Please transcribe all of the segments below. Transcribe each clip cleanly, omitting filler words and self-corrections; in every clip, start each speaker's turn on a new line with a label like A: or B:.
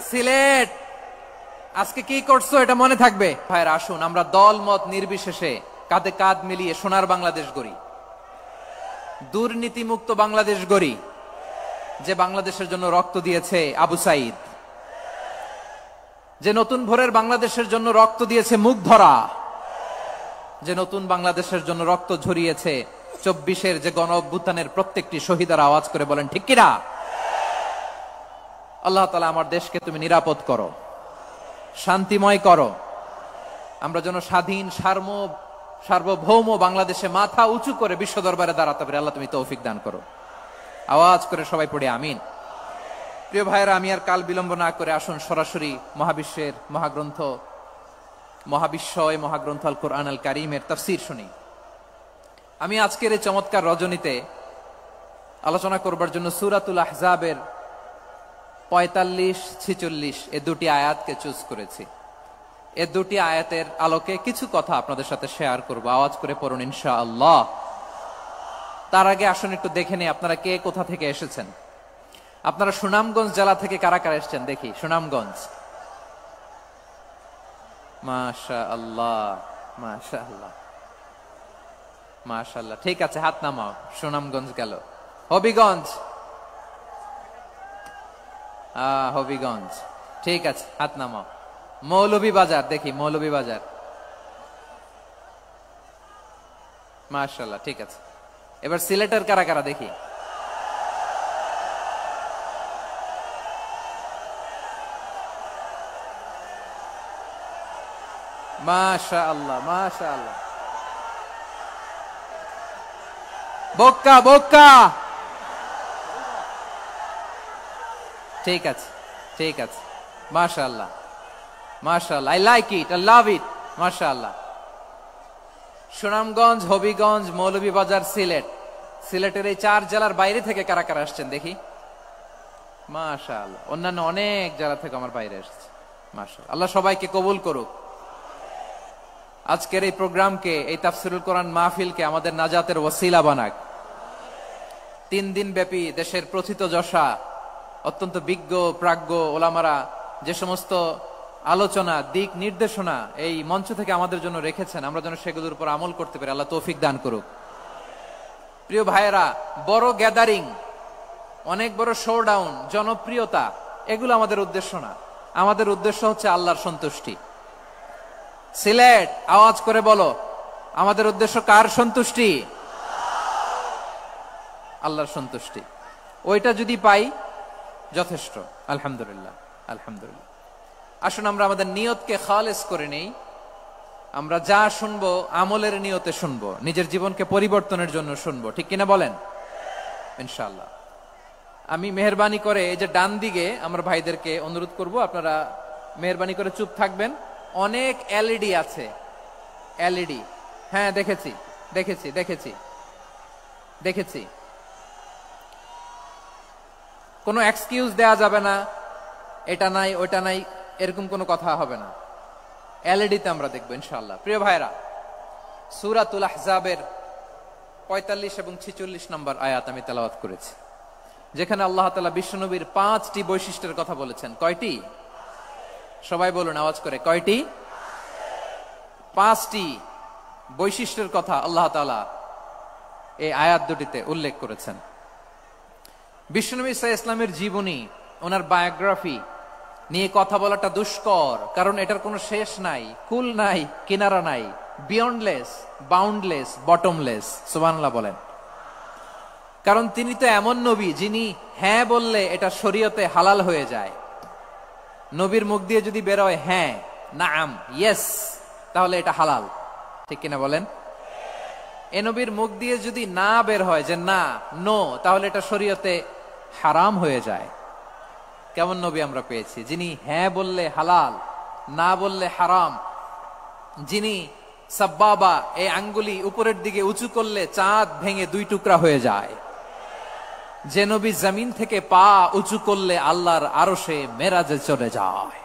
A: সিলেট আজকে কি করছো এটা মনে থাকবে। ভাইরা আসুন আমরা দল মত নির্বিশেষে কাঁধে কাঁধ মিলিয়ে সোনার বাংলাদেশ গড়ি, দুর্নীতিমুক্ত বাংলাদেশ গড়ি, যে বাংলাদেশের জন্য রক্ত দিয়েছে আবু সাইদ, যে নতুন ভোরের বাংলাদেশের জন্য রক্ত দিয়েছে মুগ্ধরা, যে নতুন বাংলাদেশের জন্য রক্ত ঝরিয়েছে 24-এর যে গণ অভ্যুত্থানের প্রত্যেকটি শহীদের আওয়াজ করে বলেন ঠিক কিনা। আল্লাহ তাআলা আমার দেশকে তুমি নিরাপদ করো, শান্তিময় করো, আমরা যেন স্বাধীন সার্বভৌম বাংলাদেশে মাথা উঁচু করে বিশ্ব দরবারে দাঁড়াতে পারি। আল্লাহ তুমি তৌফিক দান করো। আওয়াজ করে সবাই পড়ে আমিন। প্রিয় ভাইরা, আমি আর কাল বিলম্ব না করে আসুন সরাসরি মহাবিশ্বের মহাগ্রন্থ আল কোরআন আল কারীমের তাফসীর শুনি। আমি আজকের এই চমৎকার রজনীতে আলোচনা করবার জন্য সূরাতুল আহজাবের 45-46 এই দুটি আয়াতকে চুজ করেছি। এই দুটি আয়াতের আলোকে কিছু কথা আপনাদের সাথে শেয়ার করব। আওয়াজ করে পড়ুন ইনশাআল্লাহ। তার আগে আসুন একটু দেখে নেই আপনারা কে কোথা থেকে এসেছেন। আপনারা সুনামগঞ্জ জেলা থেকে কারা কারা এসেছেন দেখি। সুনামগঞ্জ, মাশাআল্লাহ মাশাআল্লাহ মাশাআল্লাহ, ঠিক আছে হাত নামাও। সুনামগঞ্জ গেল। হবিগঞ্জ, হবিগঞ্জ, ঠিক আছে হাত নামাও। মৌলভীবাজার দেখি, মৌলভীবাজার, মাশাআল্লাহ, ঠিক আছে। এবার সিলেটের কারা কারা দেখি। মাশাআল্লাহ মাশাআল্লাহ। বক্কা বক্কা, ঠিক আছে ঠিক আছে, মাশাআল্লাহ মাশাআল্লাহ, I like it, I love it, মাশাআল্লাহ। সুনামগঞ্জ, হবিগঞ্জ, মৌলভীবাজার, সিলেট। সিলেটের এই 4 জেলার বাইরে থেকে কারা কারা আসছেন দেখি। মাশাআল্লাহ, অন্যান্য অনেক জেলা থেকে আমার বাইরে এসেছে। মাশাআল্লাহ, আল্লাহ সবাইকে কবুল করুক। আজকের এই প্রোগ্রামকে, এই তাফসীরুল কোরআন মাহফিলকে আমাদের নাজাতের ওসিলা বানাক। 3 দিন ব্যাপী দেশের প্রথিতযশা অত্যন্ত বিজ্ঞ প্রাজ্ঞ ওলামারা যে সমস্ত আলোচনা, দিক নির্দেশনা এই মঞ্চ থেকে আমাদের জন্য রেখেছেন, আমরা যেন সেগুলোর উপর আমল করতে পারি। আল্লাহ তৌফিক দান করুক। প্রিয় ভাইয়েরা, বড় গ্যাদারিং, অনেক বড় শোডাউন, জনপ্রিয়তা, এগুলো আমাদের উদ্দেশ্য না। আমাদের উদ্দেশ্য হচ্ছে আল্লাহর সন্তুষ্টি। সিলেট আওয়াজ করে বলো, আমাদের উদ্দেশ্য কার সন্তুষ্টি? আল্লাহর সন্তুষ্টি। ওইটা যদি পাই যথেষ্ট, আলহামদুলিল্লাহ আলহামদুলিল্লাহ। আসুন আমরা আমাদের নিয়তকে খালেস করে নেই। আমরা যা শুনবো আমলের নিয়তে শুনবো, নিজের জীবনকে পরিবর্তনের জন্য শুনবো, ঠিক কিনা বলেন? ইনশাআল্লাহ। আমি মেহেরবানি করে এই যে ডান দিকে আমার ভাইদেরকে অনুরোধ করব, আপনারা মেহেরবানি করে চুপ থাকবেন। অনেক এলইডি আছে, এলইডি, হ্যাঁ দেখেছি দেখেছি দেখেছি দেখেছি। কোনো এক্সকিউজ দেয়া যাবে না, এটা নাই ওইটা নাই, এরকম কোনো কথা হবে না। এলইডিতে আমরা দেখবো ইনশাআল্লাহ। প্রিয় ভাইরা, সূরাতুল আহজাবের 45 এবং 46 নম্বর আয়াত আমি তেলাওয়াত করেছি, যেখানে আল্লাহ তাআলা বিশ্বনবীর 5টি বৈশিষ্ট্যের কথা বলেছেন। কয়টি? সবাই বলুন আওয়াজ করে, কয়টি? 5টি বৈশিষ্ট্যের কথা আল্লাহ তাআলা এই আয়াত দুটিতে উল্লেখ করেছেন। বিশ্বনবী সাল্লাল্লাহু আলাইহি ওয়াসাল্লামের জীবনী, ওনার বায়োগ্রাফি নিয়ে কথা বলাটা দুষ্কর, কারণ এটার কোনো শেষ নাই, কুল নাই, কিনারা নাই, বিয়ন্ডলেস, বাউন্ডলেস, বটমলেস। সুবহানাল্লাহ বলেন। কারণ তিনি তো এমন নবী যিনি হ্যাঁ বললে এটা শরীয়তে হালাল হয়ে যায়। নবীর মুখ দিয়ে যদি বেরোয় হ্যাঁ, নাম, ইয়েস, তাহলে এটা হালাল, ঠিক কিনা বলেন? এ নবীর মুখ দিয়ে যদি না বের হয় যে না, নো, তাহলে এটা শরীয়তে হারাম হয়ে যায়। কেমন নবী আমরা পেয়েছি, যিনি হ্যাঁ বললে হালাল, না বললে হারাম, যিনি সাব্বাবা, এই আঙ্গুলি উপরের দিকে উঁচু করলে চাঁদ ভেঙে 2 টুকরা হয়ে যায়, যে নবী জমিন থেকে পা উঁচু করলে আল্লাহর আরশে মেরাজে চলে যায়,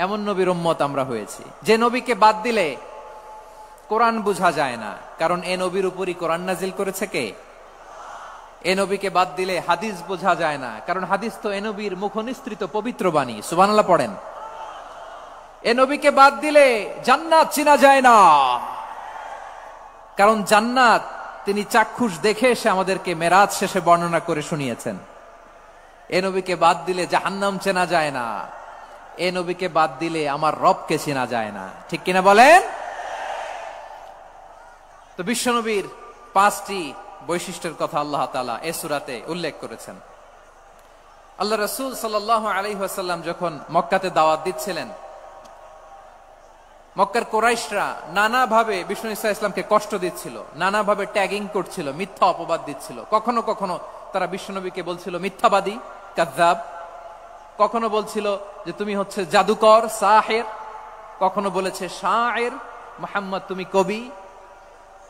A: এমন নবীর উম্মত আমরা হয়েছি। যে নবীকে বাদ দিলে কোরআন বোঝা যায় না, কারণ এ নবীর উপরই কোরআন নাজিল করেছে কে? এ নবীকে বাদ দিলে হাদিস বোঝা যায় না, কারণ হাদিস তো এ নবীর মুখনিসৃত পবিত্র বাণী। সুবহানাল্লাহ পড়েন। এ নবীকে বাদ দিলে জান্নাত চিনা যায় না, কারণ জান্নাত তিনি চাক্ষুষ দেখে এসে আমাদেরকে মেরাজ শেষে বর্ণনা করে শুনিয়েছেন। এ নবীকে বাদ দিলে জাহান্নাম চেনা যায় না, এ নবীকে বাদ দিলে আমার রবকে চেনা যায় না। ঠিক কিনা বলেন? তো বিশ্বনবীর 5টি বৈশিষ্ট্যের কথা আল্লাহ তাআলা এই সূরাতে উল্লেখ করেছেন। আল্লাহ রাসূল সাল্লাল্লাহু আলাইহি ওয়াসাল্লাম যখন মক্কাতে দাওয়াত দিচ্ছিলেন, মক্কার কুরাইশরা নানাভাবে বিষ্ণু ঈসা ইসলামকে কষ্ট দিচ্ছিল, নানাভাবে ট্যাগিং করছিল, মিথ্যা অপবাদ দিচ্ছিল। কখনো কখনো তারা বিশ্বনবীকে বলছিল মিথ্যাবাদী, কাযযাব। কখনো বলছিল যে তুমি হচ্ছে জাদুকর, সাহির। কখনো বলেছে শায়ের, মুহাম্মদ তুমি কবি।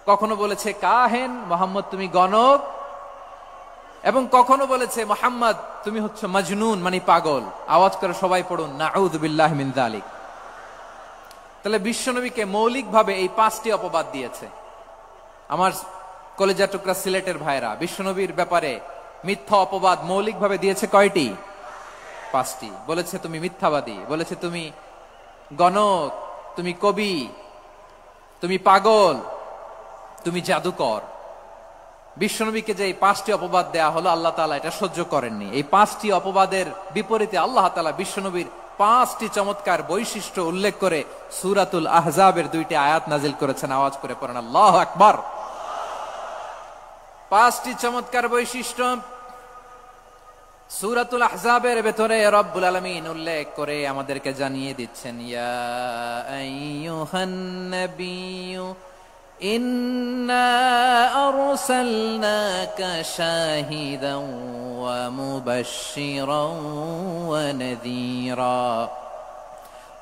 A: কখনো বলেছে কাহেন, মুহাম্মদ তুমি গণক। এবং কখনো বলেছে মুহাম্মদ তুমি হচ্ছে মাজনুন, মানে পাগল। আওয়াজ করে সবাই পড়ুন নাউযু বিল্লাহি মিন যালিক। তাহলে বিশ্বনবীকে মৌলিকভাবে এই 5টি অপবাদ দিয়েছে। আমার কলেজা টুকরা সিলেটের ভাইরা, বিশ্বনবীর ব্যাপারে মিথ্যা অপবাদ মৌলিকভাবে দিয়েছে কয়টি? 5টি। বলেছে তুমি মিথ্যাবাদী, বলেছে তুমি গণক, তুমি কবি, তুমি পাগল, তুমি জাদুকর। বিশ্বনবীকে যে এই 5টি অপবাদ দেয়া হলো, আল্লাহ তাআলা এটা সহ্য করেননি। এই 5টি অপবাদের বিপরীতে আল্লাহ তাআলা বিশ্বনবীর 5টি চমৎকার বৈশিষ্ট্য উল্লেখ করে সূরাতুল আহজাবের 2টি আয়াত নাজিল করেছেন। আওয়াজ করে পড়েন আল্লাহু আকবার। 5টি চমৎকার বৈশিষ্ট্য সূরাতুল আহজাবের ভেতরে রব্বুল আলামিন উল্লেখ করে আমাদেরকে জানিয়ে দিচ্ছেন, ইয়া আইয়ুহান নাবিয়্যু ইন্না আরসালনাকা শাহিদান ওয়া মুবাশশিরান ওয়া নাযীরা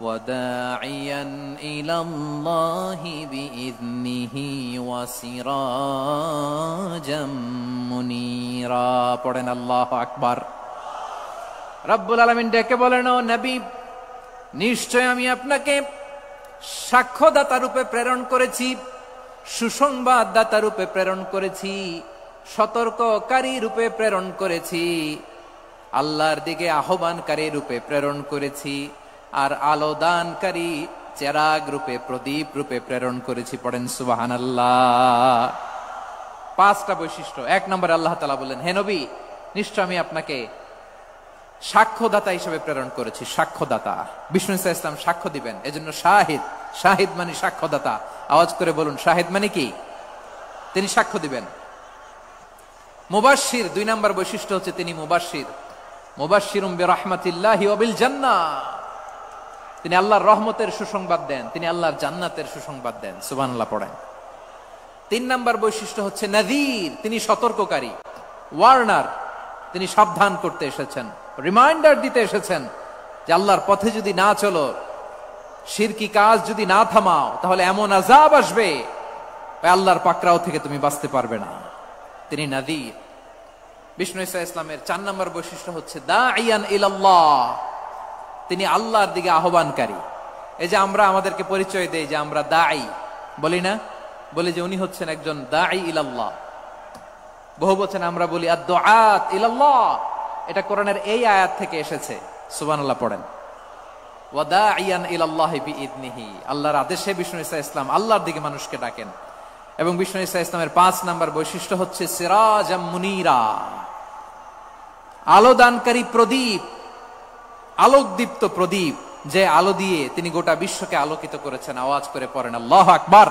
A: ওয়া দাঈয়ান ইলাল্লাহি বিইذনিহি ওয়া সিরাজাম মুনীরা। পড়েন আল্লাহু আকবার। রব্বুল আলামিন ডেকে বলেন, ও নবী, নিশ্চয় আমি আপনাকে সাক্ষ্যদাতা রূপে প্রেরণ করেছি, সুসংবাদদাতা রূপে প্রেরণ করেছি, সতর্ককারী রূপে প্রেরণ করেছি, আল্লাহর দিকে আহ্বানকারী রূপে প্রেরণ করেছি, আর আলোদানকারী চেরাগ রূপে, প্রদীপ রূপে প্রেরণ করেছি। পড়েন সুবহানাল্লাহ। 5টা বৈশিষ্ট্য। 1 নম্বরে আল্লাহ তাআলা বললেন, হে নবী, নিশ্চয় আমি আপনাকে সাক্ষ্যদাতা হিসেবে প্রেরণ করেছি। সাক্ষ্যদাতা, বিষ্ণু ঈসা ইসলাম সাক্ষ্য দিবেন, এজন্য শাহিদ। শাহিদ মানে সাক্ষ্যদাতা। আওয়াজ করে বলুন, শাহিদ মানে কি? তিনি সাক্ষ্য দিবেন। মুবাশশির, 2 নম্বর বৈশিষ্ট্য হচ্ছে তিনি মুবাশশির। মুবাশশিরুম বিরাহমাতিল্লাহি ওয়া বিল জান্নাহ। তিনি আল্লাহর রহমতের সুসংবাদ দেন, তিনি আল্লাহর জান্নাতের সুসংবাদ দেন। সুবহানাল্লাহ পড়েন। 3 নম্বর বৈশিষ্ট্য হচ্ছে নাযীর, তিনি সতর্ককারী, ওয়ার্নার। তিনি সাবধান করতে এসেছেন, রিমাইন্ডার দিতে এসেছেন যে আল্লাহর পথে যদি না চলো, শিরকি কাজ যদি না থামাও, তাহলে এমন আযাব আসবে আল্লাহর পাকড়াও থেকে তুমি বাঁচতে পারবে না। তিনি নাযীর। বিষ্ণু ঈসা ইসলামের 4 নম্বর বৈশিষ্ট্য হচ্ছে দাঈয়ান ইলাল্লাহ, তিনি আল্লাহর দিকে আহ্বানকারী। এই যে আমরা আমাদেরকে পরিচয় দেই যে আমরা দাঈ, বলি না? বলি যে উনি হচ্ছেন একজন দাঈ ইলাল্লাহ। বহু বচন আমরা বলি আদ-দুআত ইলাল্লাহ। এটা কোরআনের এই আয়াত থেকে এসেছে। সুবহানাল্লাহ পড়েন। ওয়া দাঈয়ান ইলাল্লাহি বিইذনিহি, আল্লাহর আদেশে বিষ্ণু ঈসা ইসলাম আল্লাহর দিকে মানুষকে ডাকেন। এবং বিষ্ণু ঈসা ইসলামের 5 নম্বর বৈশিষ্ট্য হচ্ছে সিরাজাম মুনীরা, আলোদানকারী প্রদীপ, আলোকদীপ্ত প্রদীপ, যে আলো দিয়ে তিনি গোটা বিশ্বকে আলোকিত করেছেন। আওয়াজ করে পড়েন আল্লাহু আকবার।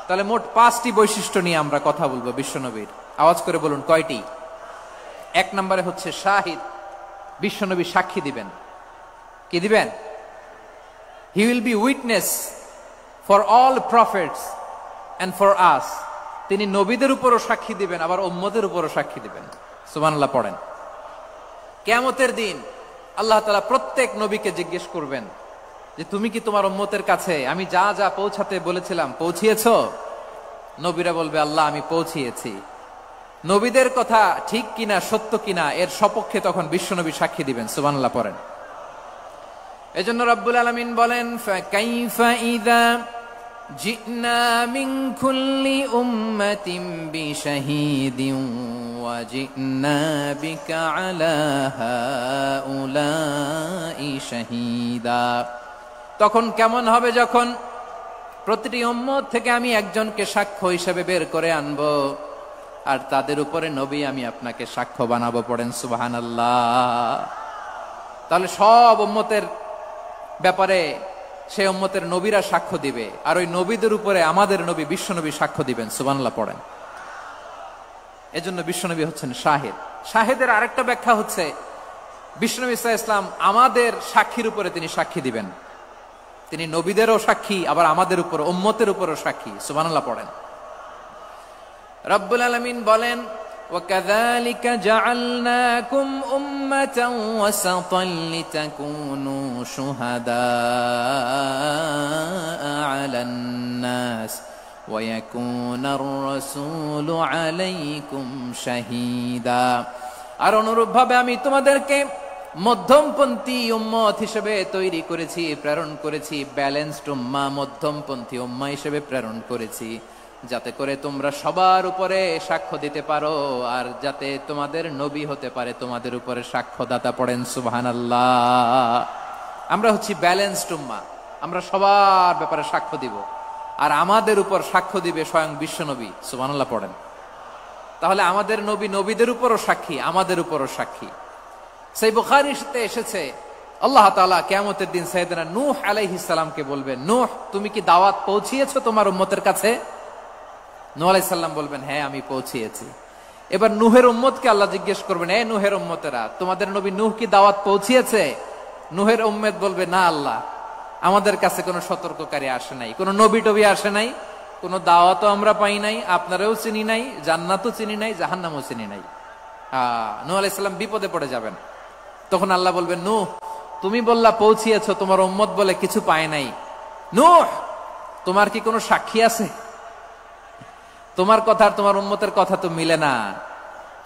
A: তাহলে মোট 5টি বৈশিষ্ট্য নিয়ে আমরা কথা বলবো বিশ্বনবীর। আওয়াজ করে বলুন কয়টি? 1 নম্বরে হচ্ছে শাহিদ, বিশ্বনবী সাক্ষী দিবেন। কি দিবেন? He will be witness for all prophets and for us. তিনি নবীদের উপরও সাক্ষী দিবেন, আবার উম্মতের উপরও সাক্ষী দিবেন। সুবহানাল্লাহ পড়েন। কিয়ামতের দিন আল্লাহ তাআলা প্রত্যেক নবীকে জিজ্ঞেস করবেন যে তুমি কি তোমার উম্মতের কাছে আমি যা যা পৌঁছাতে বলেছিলাম পৌঁছিয়েছো? নবীরা বলবে আল্লাহ আমি পৌঁছিয়েছি। নবীদের কথা ঠিক কিনা, সত্য কিনা, এর সপক্ষে তখন বিশ্বনবী সাক্ষী দিবেন। সুবহানাল্লাহ পড়েন। এজন্য রব্বুল আলামিন বলেন, ফাকাইফা ইযা জিনা মিন কুল্লি উম্মাতিন বিশাহীদিন ওয়া জিনা বিকা আলা হাউলাই শাহীদা। তখন কেমন হবে যখন প্রতিটি উম্মত থেকে আমি একজনকে সাক্ষ্য হিসেবে বের করে আনবো, আর তাদের উপরে নবী আমি আপনাকে সাক্ষ্য বানাবো। পড়েন সুবহানাল্লাহ। তাহলে সব উম্মতের ব্যাপারে সেই উম্মতের নবীরা সাক্ষ্য দিবে, আর ওই নবীদের উপরে আমাদের নবী বিশ্বনবী সাক্ষ্য দিবেন। সুবহানাল্লাহ পড়েন। এজন্য বিশ্বনবী হচ্ছেন শাহিদ। শাহিদের আরেকটা ব্যাখ্যা হচ্ছে বিশ্বনবী সাল্লাল্লাহু আলাইহি ওয়াসাল্লাম আমাদের সাক্ষীর উপরে তিনি সাক্ষী দিবেন। তিনি নবীদেরও সাক্ষী, আবার আমাদের উপর উম্মতের উপরও সাক্ষী। সুবহানাল্লাহ পড়েন। রব্বুল আলামিন বলেন, وَكَذَلِكَ جَعَلْنَاكُمْ أُمَّةً وَسَطًا لِتَكُونُوا شُهَدَاءَ عَلَى النَّاسِ وَيَكُونَ الرَّسُولُ عَلَيْكُمْ شَهِيدًا। আর অনুরূপভাবে আমি তোমাদেরকে মধ্যমপন্থী উম্মত হিসেবে তৈরি করেছি, প্রেরণ করেছি। ব্যালেন্সড উম্মাহ, মধ্যমপন্থী উম্মাহ হিসেবে প্রেরণ করেছি, যাতে করে তোমরা সবার উপরে সাক্ষ্য দিতে পারো, আর যাতে তোমাদের নবী হতে পারে তোমাদের উপরে সাক্ষ্যদাতা। পড়েন সুবহানাল্লাহ। আমরা হচ্ছি ব্যালেন্সড উম্মাহ, আমরা সবার ব্যাপারে সাক্ষ্য দিব, আর আমাদের উপর সাক্ষ্য দিবে স্বয়ং বিশ্বনবী। সুবহানাল্লাহ পড়েন। তাহলে আমাদের নবী নবীদের উপরও সাক্ষী, আমাদের উপরও সাক্ষী। সেই বুখারীতে এসেছে আল্লাহ তাআলা কিয়ামতের দিন সাইয়েদনা নূহ আলাইহিস সালামকে বলবেন, নূহ তুমি কি দাওয়াত পৌঁছিয়েছো তোমার উম্মতের কাছে? নূহ আলাইহিস সালাম বলবেন, হ্যাঁ আমি পৌঁছিয়েছি। এবার নূহের উম্মতকে আল্লাহ জিজ্ঞেস করবেন, এই নূহের উম্মতেরা, তোমাদের নবী নূহ কি দাওয়াত পৌঁছিয়েছে? নূহের উম্মত বলবে, না আল্লাহ, আমাদের কাছে কোনো সতর্ককারী আসে নাই, কোনো নবী টবি আসে নাই, কোনো দাওয়াতও আমরা পাই নাই, আপনারাও চিনি নাই, জান্নাতও চিনি নাই, জাহান্নামও চিনি নাই। নূহ আলাইহিস সালাম বিপদে পড়ে যাবেন। তখন আল্লাহ বলবেন, নূহ তুমি বললা পৌঁছিয়েছো, তোমার উম্মত বলে কিছু পায় নাই। নূহ তোমার কি কোনো সাক্ষী আছে? তোমার কথা আর তোমার উম্মতের কথা তো মিলে না।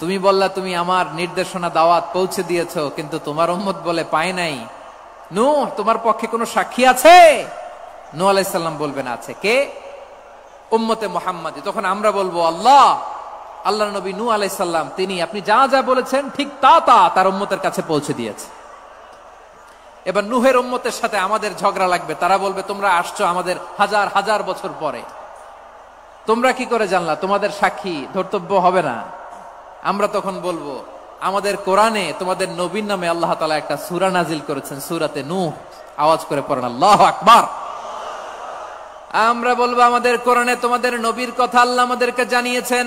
A: তুমি বললা তুমি আমার নির্দেশনা দাওয়াত পৌঁছে দিয়েছো, কিন্তু তোমার উম্মত বলে পায় নাই। নূহ তোমার পক্ষে কোনো সাক্ষী আছে? নূহ আলাইহিস সালাম বলবেন, আছে। কে? উম্মতে মুহাম্মাদী। তখন আমরা বলবো, আল্লাহ, আল্লাহর নবী নূহ আলাইহিস সালাম তিনি আপনি যা যা বলেছেন ঠিক তা তা তার উম্মতের কাছে পৌঁছে দিয়েছে। এবার নূহের উম্মতের সাথে আমাদের ঝগড়া লাগবে। তারা বলবে, তোমরা আসছো আমাদের হাজার হাজার বছর পরে, তোমরা কি করে জানলা? তোমাদের সাক্ষী ধর্তব্য হবে না। আমরা তখন বলবো, আমাদের কোরআনে তোমাদের নবীর নামে আল্লাহ তাআলা একটা সূরা নাজিল করেছেন, সূরাতে নূহ। আওয়াজ করে পড়েন আল্লাহু আকবার। আমরা বলবো, আমাদের কোরআনে তোমাদের নবীর কথা আল্লাহ আমাদেরকে জানিয়েছেন,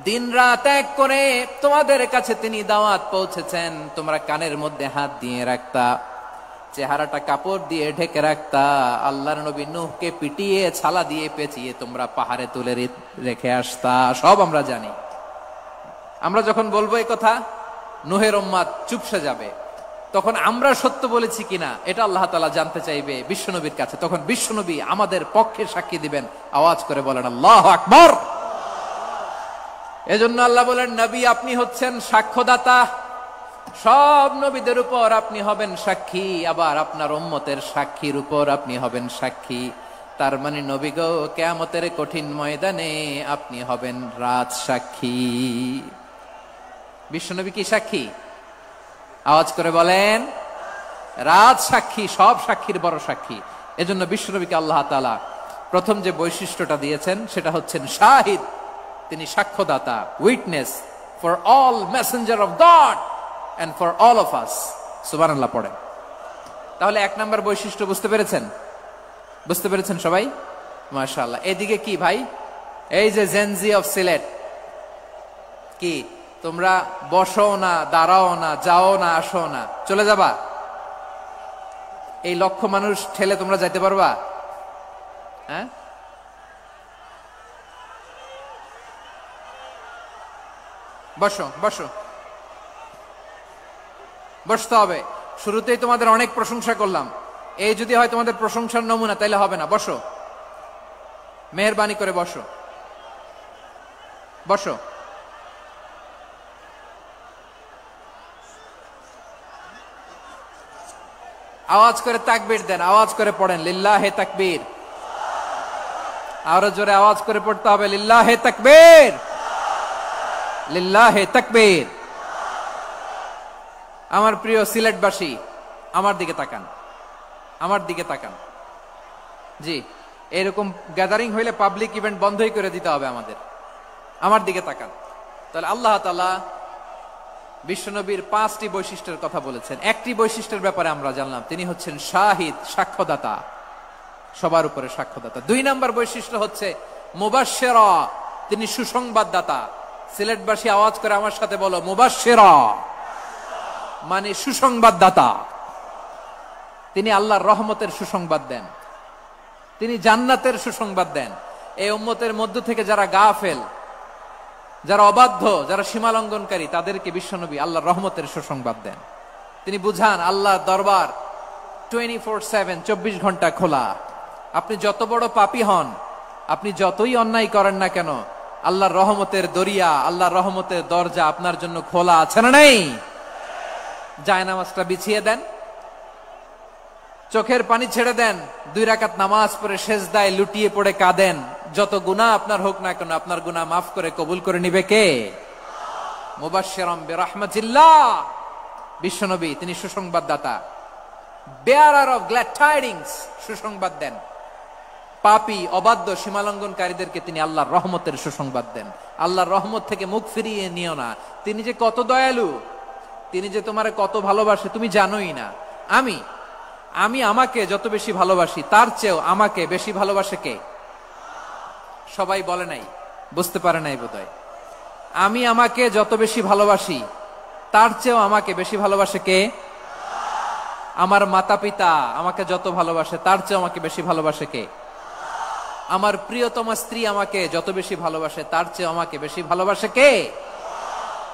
A: দিন রাত এক করে তোমাদের কাছে তিনি দাওয়াত পৌঁছেছেন। তোমরা কানের মধ্যে হাত দিয়ে রাখতা, চেহারাটা কাপড় দিয়ে ঢেকে রাখতা, আল্লাহর নবী নূহকে পিটিয়ে ছালা দিয়ে পেঁচিয়ে তোমরা পাহাড়ে তুলে রেখে আসতা। সব আমরা জানি। আমরা যখন বলবো এই কথা, নূহের উম্মত চুপসে যাবে। তখন আমরা সত্য বলেছি কিনা এটা আল্লাহ তাআলা জানতে চাইবে বিশ্বনবীর কাছে। তখন বিশ্বনবী আমাদের পক্ষে সাক্ষী দিবেন। আওয়াজ করে বলেন আল্লাহু আকবার। এজন্য আল্লাহ বলেন, নবী আপনি হচ্ছেন সাক্ষ্যদাতা, সব নবীদের উপর আপনি হবেন সাক্ষী, আবার আপনার উম্মতের সাক্ষীর উপর আপনি হবেন সাক্ষী। তার মানে নবী গো, কিয়ামতের কঠিন ময়দানে আপনি হবেন রাজ সাক্ষী। বিশ্বনবী কি সাক্ষী? আওয়াজ করে বলেন, রাজ সাক্ষী, সব সাক্ষীর বড় সাক্ষী। এজন্য বিশ্বনবীকে আল্লাহ তাআলা প্রথম যে বৈশিষ্ট্যটা দিয়েছেন সেটা হচ্ছেন শাহিদ। তিনি সাক্ষ্যদাতা, witness for all messenger of God and for all of us। সুবহানাল্লাহ পড়েন। তাহলে এক নাম্বার বৈশিষ্ট্য বুঝতে পেরেছেন? বুঝতে পেরেছেন সবাই? মাশাআল্লাহ। এদিকে কি ভাই, এই যে জেনজি অফ সিলেট, কি তোমরা বসো না, দাঁড়াও না, যাও না, আসো না, চলে যাবা? এই লক্ষ মানুষ ঠেলে তোমরা যাইতে পারবা? হ্যাঁ, বসো বসো, বসতে হবে। শুরুতেই তোমাদের অনেক প্রশংসা করলাম, এই যদি হয় তোমাদের প্রশংসার নমুনা, তাইলে হবে না। বসো, মেহেরবানি করে বসো, বসো। আওয়াজ করে তাকবীর দেন, আওয়াজ করে পড়েন লিল্লাহে তাকবীর। আরো জোরে আওয়াজ করে পড়তে হবে, লিল্লাহে তাকবীর, লিল্লাহে তাকবীর। আমার প্রিয় সিলেটবাসী, আমার দিকে তাকান, আমার দিকে তাকান। জি, এরকম গ্যাদারিং হইলে পাবলিক ইভেন্ট বন্ধই করে দিতে হবে আমাদের। আমার দিকে তাকান। তাহলে আল্লাহ তাআলা বিশ্বনবীর 5টি বৈশিষ্ট্যের কথা বলেছেন। একটি বৈশিষ্ট্যের ব্যাপারে আমরা জানলাম, তিনি হচ্ছেন শাহিদ, সাক্ষ্যদাতা, সবার উপরে সাক্ষ্যদাতা। 2 নাম্বার বৈশিষ্ট্য হচ্ছে মুবাশশিরা, তিনি সুসংবাদদাতা। সিলেটবাসী আওয়াজ করে আমার সাথে বলো, মুবাশশিরা মানে সুসংবাদদাতা। তিনি আল্লাহর রহমতের সুসংবাদ দেন, তিনি জান্নাতের সুসংবাদ দেন। এই উম্মতের মধ্য থেকে যারা গাফেল, যারা অবাধ্য, যারা সীমালঙ্ঘনকারী, তাদেরকে বিশ্বনবী আল্লাহর রহমতের সুসংবাদ দেন। তিনি বুঝান আল্লাহর দরবার 24/7, 24 ঘন্টা খোলা। আপনি যত বড় পাপী হন, আপনি যতই অন্যায় করেন না কেন, আল্লাহর রহমতের দরিয়া, আল্লাহর রহমতের দরজা আপনার জন্য খোলা আছে না নেই? জায়নামাজটা বিছিয়ে দেন, চোখের পানি ছেড়ে দেন, 2 রাকাত নামাজ পড়ে সেজদায় লুটিয়ে পড়ে কাঁদেন। যত গুনাহ আপনার হোক না কেন, আপনার গুনাহ মাফ করে কবুল করে নিবে কে? মুবাশশিরাম বিরাহমাতিল্লাহ। বিশ্বনবী তিনি সুসংবাদদাতা, বেয়ারার অফ গ্ল্যাড টাইডিংস, সুসংবাদ দেন। পাপী, অবাধ্য, সীমালঙ্ঘনকারীদেরকে তিনি আল্লাহর রহমতের সুসংবাদ দেন। আল্লাহর রহমত থেকে মুখ ফিরিয়ে নিও না। তিনি যে কত দয়ালু, তিনি যে তোমারে কত ভালোবাসে তুমি জানোই না। আমি আমাকে যত বেশি ভালোবাসি, তার চেয়েও আমাকে বেশি ভালোবাসে কে? সবাই বলে নাই, বুঝতে পারে নাই বোধহয়। আমি আমাকে যত বেশি ভালোবাসি, তার চেয়েও আমাকে বেশি ভালোবাসে কে? আমার মাতা পিতা আমাকে যত ভালোবাসে, তার চেয়েও আমাকে বেশি ভালোবাসে কে? আমার প্রিয়তমা স্ত্রী আমাকে যত বেশি ভালোবাসে, তার চেয়েও আমাকে বেশি ভালোবাসে কে?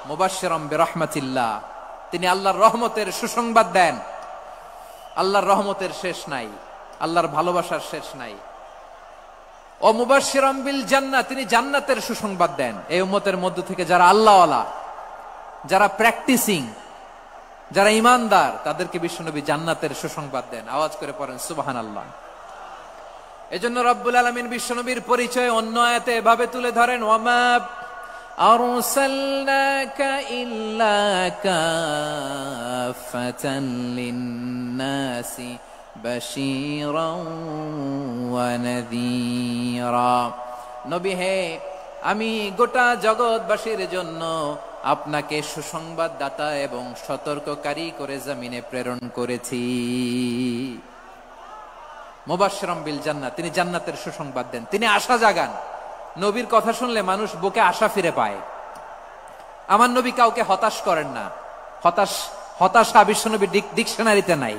A: মুবাশশিরাম বিরাহমাতিল্লাহ, তিনি আল্লাহর রহমতের সুসংবাদ দেন। আল্লাহর রহমতের শেষ নাই, আল্লাহর ভালোবাসার শেষ নাই। ও মুবাশশিরাম বিল জান্নাহ, তিনি জান্নাতের সুসংবাদ দেন। এই উম্মতের মধ্য থেকে যারা আল্লাহওয়ালা, যারা প্র্যাকটিসিং, যারা ঈমানদার, তাদেরকে বিশ্বনবী জান্নাতের সুসংবাদ দেন। আওয়াজ করে পড়েন সুবহানাল্লাহ। এজন্য রব্বুল আলামিন বিশ্বনবীর পরিচয় অন্য আয়াতে এভাবে তুলে ধরেন, ওয়ামা আরসালনাকা ইল্লা কাফাতান লিন-নাসি বাশীরাও ওয়া নাযীরা। নবী হে, আমি গোটা জগৎবাসীর জন্য আপনাকে সুসংবাদদাতা এবং সতর্ককারী করে জমিনে প্রেরণ করেছি। মুবাশশিরাম বিল জান্নাহ, তিনি জান্নাতের সুসংবাদ দেন, তিনি আশা জাগান। নবীর কথা শুনলে মানুষ বুকে আশা ফিরে পায়। আমার নবী কাউকে হতাশ করেন না। হতাশা বিশ্বনবীর ডিকশনারিতে নাই।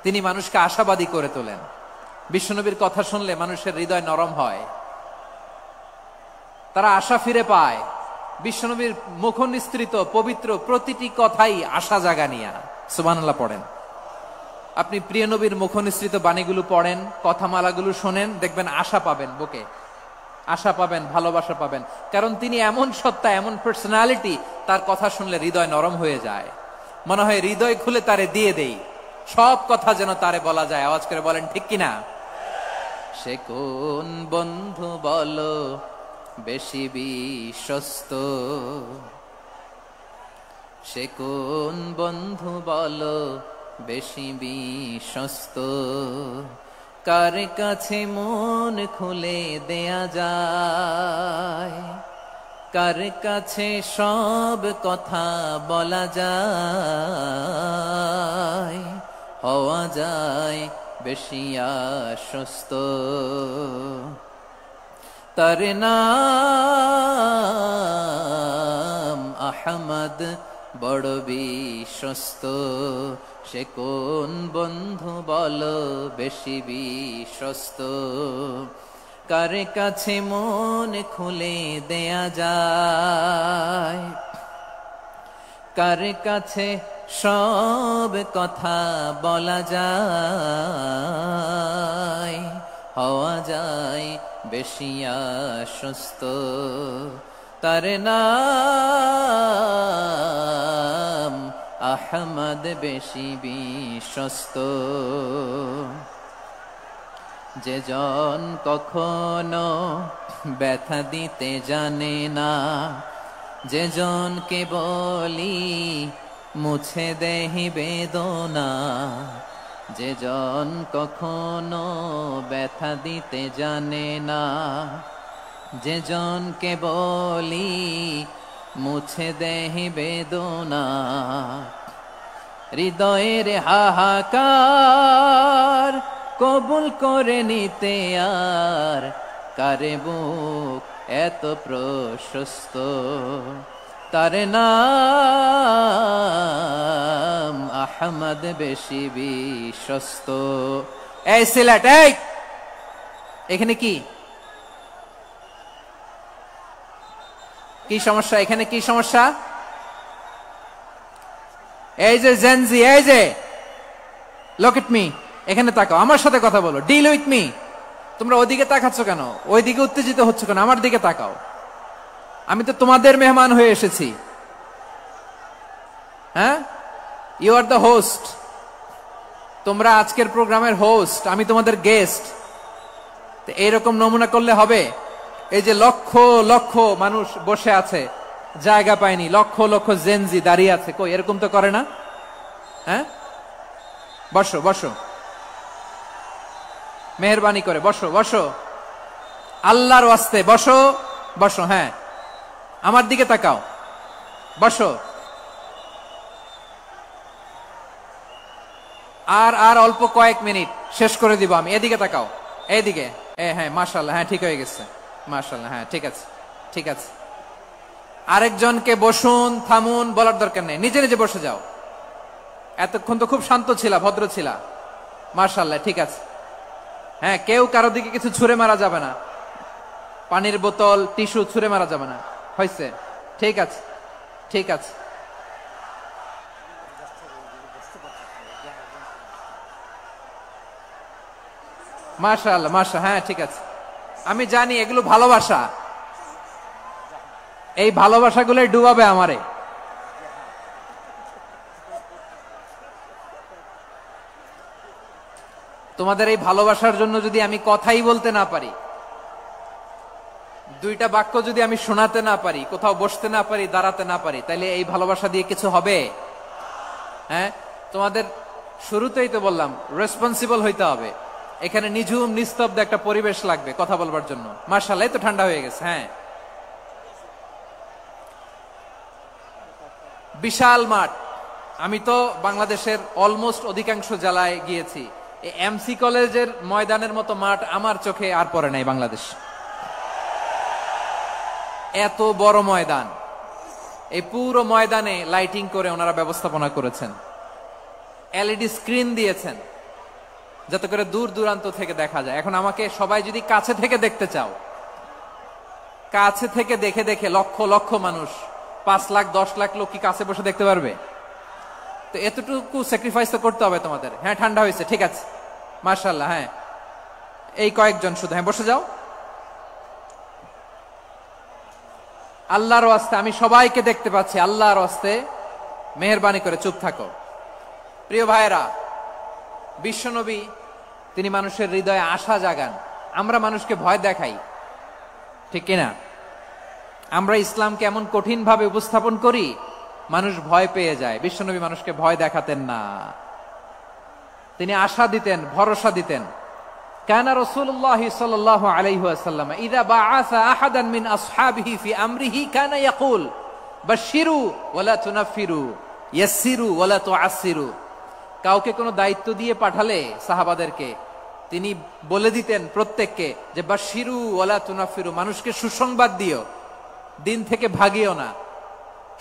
A: তিনি মানুষকে আশাবাদী করে তোলেন। বিশ্বনবীর কথা শুনলে মানুষের হৃদয় নরম হয়, তারা আশা ফিরে পায়। বিশ্বনবীর মুখ নিঃসৃত পবিত্র প্রতিটি কথাই আশা জাগানিয়া। সুবহানাল্লাহ পড়েন। আপনি প্রিয় নবীর মুখ নিঃসৃত বাণীগুলো পড়েন, কথামালাগুলো শোনেন, দেখবেন আশা পাবেন, বুকে আশা পাবেন, ভালোবাসা পাবেন। কারণ তিনি এমন সত্তা, এমন পার্সোনালিটি, তার কথা শুনলে হৃদয় নরম হয়ে যায়। মনে হয় হৃদয় খুলে তারে দিয়ে দেই, সব কথা যেন তারে বলা যায়। আওয়াজ করে বলেন ঠিক কিনা? সে কোন বন্ধু বলো বেশি বিশ্বস্ত, সে কোন বন্ধু বলো বেশি বিশ্বস্ত, কার কাছে মন খুলে দেয়া যায়, কার কাছে সব কথা বলা যায়, হওয়া যায় বেশি আশ্বস্ত। তার নাম আহমদ, বড় বিশ্বস্ত। সে কোন বন্ধু বলো বেশি বিশ্বস্ত, কার কাছে মন খুলে দেয়া যায়, কার কাছে সব কথা বলা যায়, হওয়া যায় বেশি আশ্বস্ত। তার নাম আহমদ, বেশি বিশ্বস্ত। যে জন কখনো ব্যথা দিতে জানে না, যে জনকে বলি মুছে দেহি বেদনা, যে জন কখনো ব্যথা দিতে জানে না, যে জনকে বলি মুছে দেহি বেদনা, হৃদয়ের হাহাকার কবুল করে নিতে আর কারে বুক এত প্রশস্ত, তার নাম আহমদ বেশি বিশ্বস্ত। এই সিলেট, এই এখানে কি কি সমস্যা? এখানে কি সমস্যা? এই যে জেনজি, এই যে লুক এট মি, এখানে তাকাও, আমার সাথে কথা বলো, ডিল উইথ মি। তোমরা ওইদিকে তাকাচ্ছ কেন? ওইদিকে উত্তেজিত হচ্ছ কেন? আমার দিকে তাকাও, আমি তো তোমাদের মেহমান হয়ে এসেছি। হ্যাঁ, ইউ আর দ্য হোস্ট, তোমরা আজকের প্রোগ্রামের হোস্ট, আমি তোমাদের গেস্ট। এইরকম নমুনা করলে হবে? এই যে লক্ষ লক্ষ মানুষ বসে আছে, জায়গা পায়নি, লক্ষ লক্ষ জেনজি দাঁড়িয়ে আছে, কই এরকম তো করে না? হ্যাঁ, বসো বসো, মেহরবানি করে বসো বসো, আল্লাহর ওয়াস্তে বসো বসো। হ্যাঁ, আমার দিকে তাকাও, বসো। আর আর অল্প কয়েক মিনিট, শেষ করে দিব আমি। এদিকে তাকাও, এইদিকে। হ্যাঁ, মাশাআল্লাহ, হ্যাঁ ঠিক হয়ে গেছে, মাশাআল্লাহ, হ্যাঁ ঠিক আছে ঠিক আছে। আরেকজনকে বসুন থামুন বলার দরকার নেই, নিজে নিজে বসে যাও। এতক্ষণ তো খুব শান্ত ছিলা, ভদ্র ছিলা, মাশাআল্লাহ, ঠিক আছে। হ্যাঁ, কেউ কারো দিকে কিছু ছুঁড়ে মারা যাবে না, পানির বোতল টিস্যু ছুঁড়ে মারা যাবে না, হয়েছে? ঠিক আছে ঠিক আছে। মাশাআল্লাহ মাশাআল্লাহ, হ্যাঁ ঠিক আছে। আমি জানি এগুলো ভালোবাসা, এই ভালোবাসাগুলোই ডুবাবে আমারে। তোমাদের এই ভালোবাসার জন্য যদি আমি কথাই বলতে না পারি, দুইটা বাক্য যদি আমি শোনাতে না পারি, কোথাও বসতে না পারি, দাঁড়াতে না পারি, তাহলে এই ভালোবাসা দিয়ে কিছু হবে? হ্যাঁ, তোমাদের শুরুতেই তো বললাম রেসপন্সিবল হইতে হবে। এখানে নিঝুম নিস্তব্ধ একটা পরিবেশ লাগবে কথা বলবার জন্য। মাশাআল্লাহ, তো ঠান্ডা হয়ে গেছে। হ্যাঁ, বিশাল মাঠ। আমি তো বাংলাদেশের অলমোস্ট অধিকাংশ জেলায় গিয়েছি, এই এমসি কলেজের ময়দানের মতো মাঠ আমার চোখে আর পড়ে নাই বাংলাদেশ। এত বড় ময়দান, এই পুরো ময়দানে লাইটিং করে ওনারা ব্যবস্থাপনা করেছেন, এলইডি স্ক্রিন দিয়েছেন যাতে করে দূর দূরান্ত থেকে দেখা যায়। এখন আমাকে সবাই যদি কাছে থেকে দেখতে চাও, কাছে থেকে দেখে দেখে লক্ষ লক্ষ মানুষ, 5 লাখ 10 লাখ লোক কি কাছে বসে দেখতে পারবে? তো এতটুকু স্যাক্রিফাইস তো করতে হবে তোমাদের। হ্যাঁ, ঠান্ডা হয়েছে, ঠিক আছে, মাশাআল্লাহ। হ্যাঁ, এই কয়েকজন শুধু, হ্যাঁ বসে যাও। আল্লাহর ওয়াস্তে আমি সবাইকে দেখতে পাচ্ছি, আল্লাহর ওয়াস্তে মেহেরবানি করে চুপ থাকো। প্রিয় ভাইরা, বিশ্বনবী তিনি মানুষের হৃদয়ে আশা জাগান। আমরা মানুষকে ভয় দেখাই, ঠিক কিনা? আমরা ইসলামকে এমন কঠিন ভাবে উপস্থাপন করি, মানুষ ভয় পেয়ে যায়। বিশ্বনবী মানুষকে ভয় দেখাতেন না, তিনি আশা দিতেন, ভরসা দিতেন। কানা রাসূলুল্লাহ সাল্লাল্লাহু আলাইহি ওয়াসাল্লাম ইযা বাআসা আহাদান মিন আসহাবিহি ফি আমরিহি কানা ইয়াকুল বাশশিরু ওয়ালা তুনাফিরু ইয়াসসিরু ওয়ালা তুআসসিরু। কাউকে কোনো দায়িত্ব দিয়ে পাঠালে সাহাবাদেরকে তিনি বলে দিতেন প্রত্যেককে যে বাশশিরু ওয়ালা তুনাফিরু, মানুষকে সুসংবাদ দিও, দিন থেকে ভাগিও না,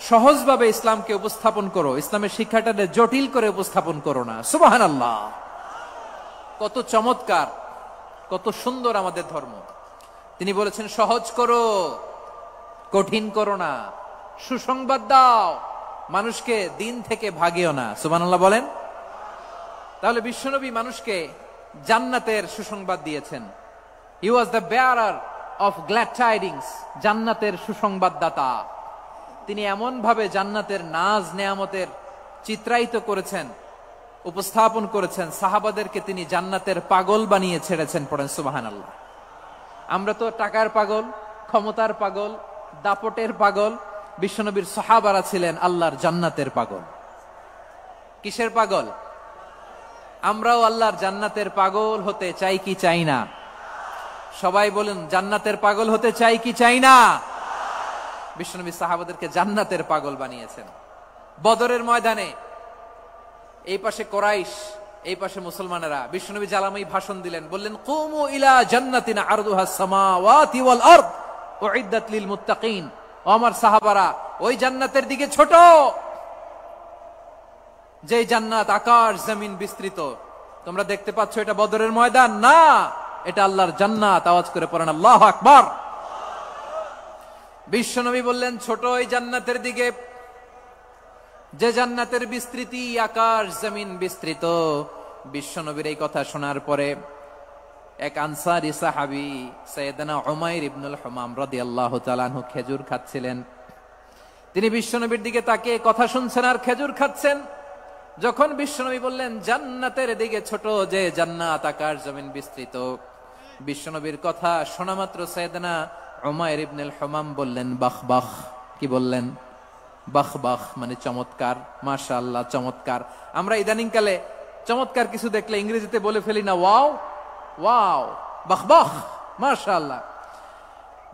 A: সহজভাবে ইসলামকে উপস্থাপন করো, ইসলামের শিক্ষাটাকে জটিল করে উপস্থাপন করো না। সুবহানাল্লাহ, কত চমৎকার, কত সুন্দর আমাদের ধর্ম। তিনি বলেছেন সহজ করো, কঠিন করো না, সুসংবাদ দাও, মানুষকে দিন থেকে ভাগিও না। সুবহানাল্লাহ বলেন। তাহলে বিশ্বনবী মানুষকে জান্নাতের সুসংবাদ দিয়েছেন। He was the bearer of glad tidings, জান্নাতের সুসংবাদদাতা। তিনি এমন ভাবে জান্নাতের নাজ নেয়ামতের চিত্রায়িত করেছেন, উপস্থাপন করেছেন সাহাবাদেরকে তিনি জান্নাতের পাগল বানিয়ে ছেড়েছেন। পড়েন সুবহানাল্লাহ। আমরা তো টাকার পাগল, ক্ষমতার পাগল, দাপটের পাগল। বিশ্বনবীর সাহাবারা ছিলেন আল্লাহর জান্নাতের পাগল। কিসের পাগল? আমরাও আল্লাহর জান্নাতের পাগল হতে চাই কি চাই না? সবাই বলুন, জান্নাতের পাগল হতে চাই কি চাই না? বিশ্বনবী সাহাবাদেরকে জান্নাতের পাগল বানিয়েছেন। বদরের ময়দানে এই পাশে কোরাইশ, এই পাশে মুসলমানেরা। বিশ্বনবী জালামাই ভাষণ দিলেন, বললেন, কুমু ইলা জান্নাতিন আরদুহাস সামাওয়াতি ওয়াল আরদ উইদ্দাত লিল মুত্তাকিন। ও আমার সাহাবারা, ওই জান্নাতের দিকে ছোট, যে জান্নাত আকাশ জমিন বিস্তৃত। তোমরা দেখতে পাচ্ছ এটা বদরের ময়দান না, এটা আল্লাহর জান্নাত। আওয়াজ করে পড়েন আল্লাহু আকবার। বিশ্বনবী বললেন, ছোট ওই জান্নাতের দিকে, যে জান্নাতের বিস্তৃতি আকাশ জমিন বিস্তৃত। বিশ্বনবীর এই কথা শোনার পরে এক আনসারী সাহাবী সাইয়েদনা উমাইর ইবনুল হুমাম রাদিয়াল্লাহু তাআলা আনহু খেজুর খাচ্ছিলেন। তিনি বিশ্বনবীর দিকে তাকিয়ে কথা শুনছেন আর খেজুর খাচ্ছেন। যখন বিশ্বনবী বললেন জান্নাতের দিকে ছোট, যে জান্নাত আকাশ জমিন বিস্তৃত, বিশ্বনবীর কথা শোনা মাত্র সাইয়েদনা উমাইর ইবনুল হুমাম বললেন বাহ বাহ। কি বললেন? বাহ বাহ মানে চমৎকার, মাশাআল্লাহ চমৎকার। আমরা ইদানিং কালে চমৎকার কিছু দেখলে ইংরেজিতে বলে ফেলি না, ওয়াও ওয়াও, বাহ বাহ, মাশাআল্লাহ।